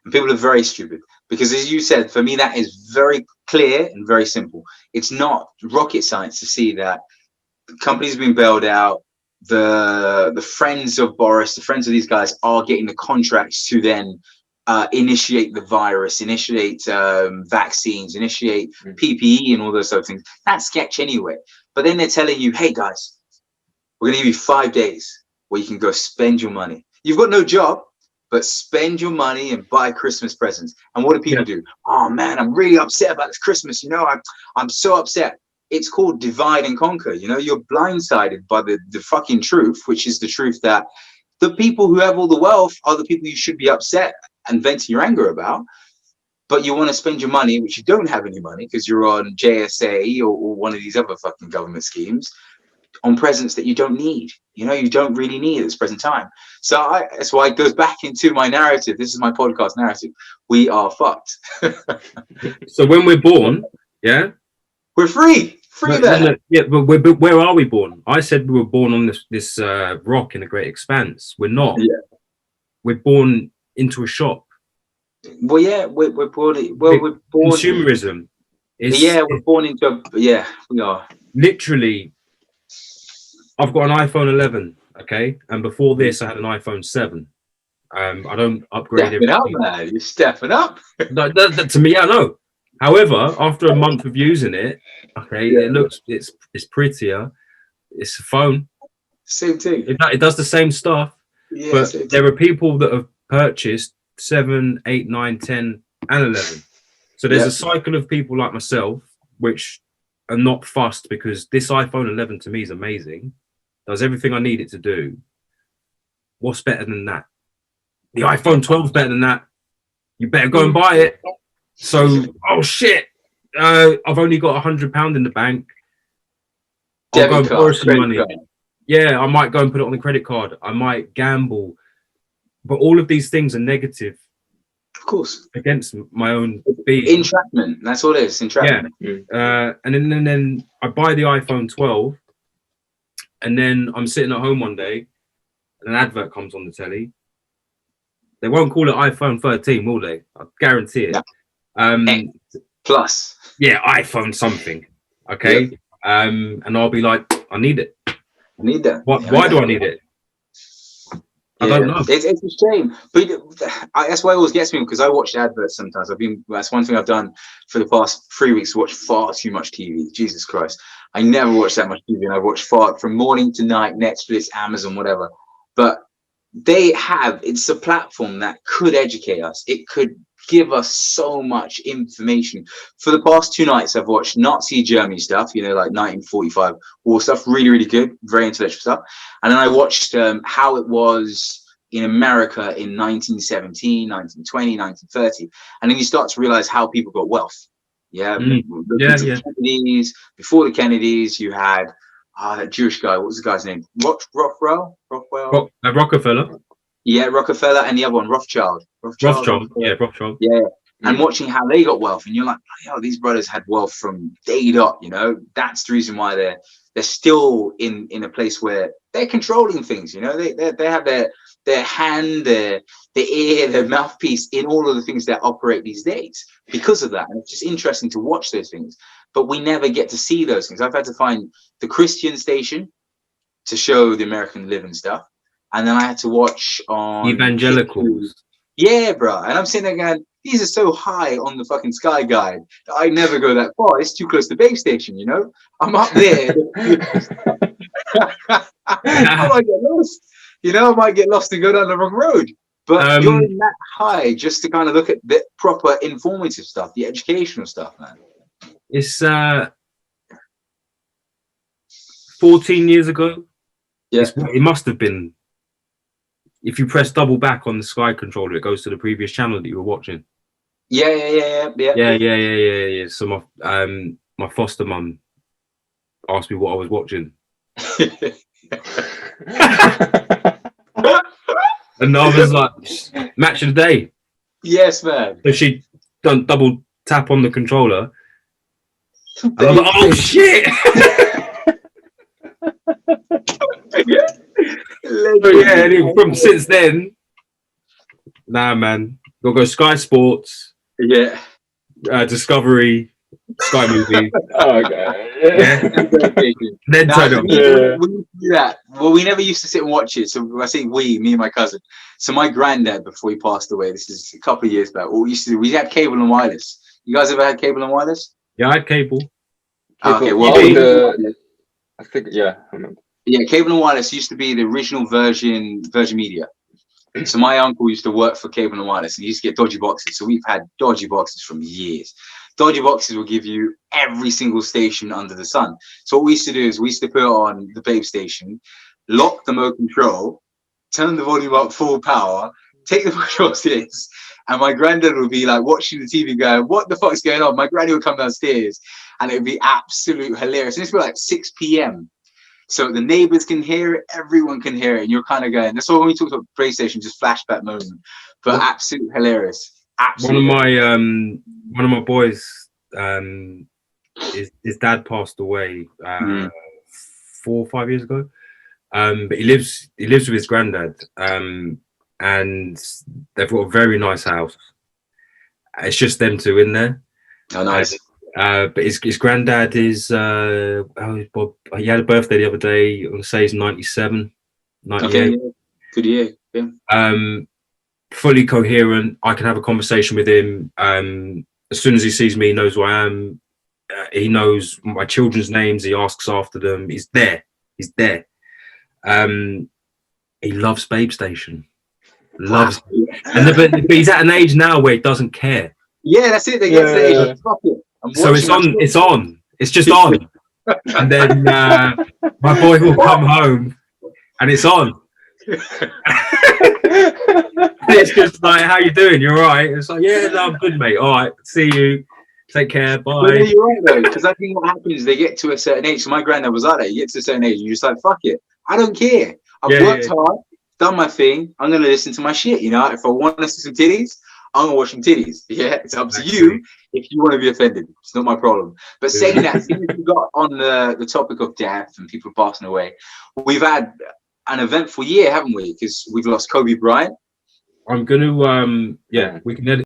and people are very stupid because, as you said, for me that is very clear and very simple. It's not rocket science to see that companies have been bailed out. The friends of Boris, the friends of these guys, are getting the contracts to then initiate the virus, initiate vaccines, initiate PPE and all those sort of things. That's sketch anyway. But then they're telling you, hey guys, we're going to give you 5 days where you can go spend your money. You've got no job, but spend your money and buy Christmas presents. And what do people do? Oh man, I'm really upset about this Christmas. You know, I'm so upset. It's called divide and conquer. You know, you're blindsided by the fucking truth, which is the truth that the people who have all the wealth are the people you should be upset and venting your anger about. But you want to spend your money, which you don't have any money because you're on JSA or one of these other fucking government schemes, on presents that you don't need. You know, you don't really need at this present time. So that's why it goes back into my narrative. This is my podcast narrative. We are fucked. So when we're born, we're free. Then. Yeah, but where are we born? I said we were born on this rock in a great expanse. We're not. Yeah. We're born into a shop. Well, yeah, we're born. Well, we're born. Consumerism. We're born into. We are. Literally, I've got an iPhone 11. Okay, and before this, I had an iPhone 7. I don't upgrade Stepping up, everything. man. You're stepping up. To me, I know. However, after a month of using it, okay, it's prettier. It's a phone. Same thing. It does the same stuff. Yeah, but there are people that have purchased 7, 8, 9, 10, and 11. So there's a cycle of people like myself, which are not fussed because this iPhone 11 to me is amazing. Does everything I need it to do. What's better than that? The iPhone 12 is better than that. You better go and buy it. So, oh shit, I've only got £100 in the bank. I'll go and borrow some money. Yeah, I might go and put it on the credit card. I might gamble. But all of these things are negative. Of course. Against my own being. Entrapment. That's what it is. Entrapment. Yeah. And then I buy the iPhone 12. And then I'm sitting at home one day and an advert comes on the telly. They won't call it iPhone 13, will they? I guarantee it. Plus. Yeah, iPhone something. Okay. Yep. And I'll be like, I need it. I need that. Why do I need it? I don't know. It's a shame, but that's why it always gets me because I watch adverts sometimes. That's one thing I've done for the past 3 weeks. Watch far too much TV. Jesus Christ, I never watch that much TV, and I watch far from morning to night. Netflix, Amazon, whatever. But it's a platform that could educate us. It could give us so much information. For the past 2 nights, I've watched Nazi Germany stuff, like 1945 war stuff, really, really good, very intellectual stuff. And then I watched how it was in America in 1917, 1920, 1930. And then you start to realize how people got wealth. Kennedys, before the Kennedys, you had that Jewish guy. What was the guy's name? Rockefeller? Rockefeller. Yeah, Rockefeller, and the other one, Rothschild. Rothschild. Yeah. And watching how they got wealth, and you're like, these brothers had wealth from day dot. That's the reason why they're still in a place where they're controlling things. They have their hand, their ear, their mouthpiece in all of the things that operate these days because of that. And it's just interesting to watch those things, but we never get to see those things. I've had to find the Christian station to show the American living stuff. And then I had to watch on evangelicals. Yeah, bro. And I'm sitting there going, these are so high on the fucking Sky Guide that I never go that far. It's too close to the base station, I'm up there. I might get lost. I might get lost and go down the wrong road. But you're in that high just to kind of look at the proper informative stuff, the educational stuff, man. It's 14 years ago. Yeah. It must have been. If you press double back on the Sky controller, it goes to the previous channel that you were watching. Yeah. So my foster mum asked me what I was watching. And I was like, match of the day. Yes, man. So she done double tap on the controller. And I'm like, oh shit. From since then, nah, man, gotta go Sky Sports, Discovery, Sky Movies. Then turn on. We do that. Well, we never used to sit and watch it. So I say me and my cousin. So my granddad, before he passed away, this is a couple of years back. What we used to do, we had cable and wireless. You guys ever had cable and wireless? Yeah, I had cable. Okay, well, I think I remember. Yeah, cable and wireless used to be the original Virgin Media. So my uncle used to work for cable and wireless, and he used to get dodgy boxes. So we've had dodgy boxes from years. Dodgy boxes will give you every single station under the sun. So what we used to do is we used to put on the Babe station, lock the remote control, turn the volume up full power, take the control upstairs, and my granddad would be like watching the TV going, what the fuck's going on? My granny would come downstairs and it would be absolute hilarious. And it's like 6 p.m. So the neighbors can hear it, everyone can hear it, and you're kind of going, that's why when we talked about PlayStation, just flashback moment. But absolutely hilarious. Absolutely. One of my boys, his dad passed away 4 or 5 years ago. But he lives with his granddad. And and they've got a very nice house. It's just them two in there. Oh, nice. But his granddad is he had a birthday the other day. I'm gonna say he's 97, 98. Okay, yeah. Good year. Yeah. Fully coherent. I can have a conversation with him. As soon as he sees me, he knows who I am. He knows my children's names. He asks after them. He's there. He loves Babe Station. Loves it. But he's at an age now where he doesn't care. Yeah, that's it. They get to the age of fuck it. So it's on. It's just on. And then my boy will come home and it's on. It's just like, how you doing? You're all right? It's like, yeah, no, I'm good, mate. All right, see you. Take care. Bye. Well, you're right, though, because I think what happens is they get to a certain age. So my granddad was like that. You get to a certain age, you're just like, fuck it. I don't care. I've worked hard, done my thing. I'm going to listen to my shit. You know, if I want to see some titties, I'm going to watch some titties. Yeah, it's up to you if you want to be offended. It's not my problem. But saying that, since we got on the topic of death and people passing away, we've had an eventful year, haven't we? Because we've lost Kobe Bryant. I'm going to, we can edit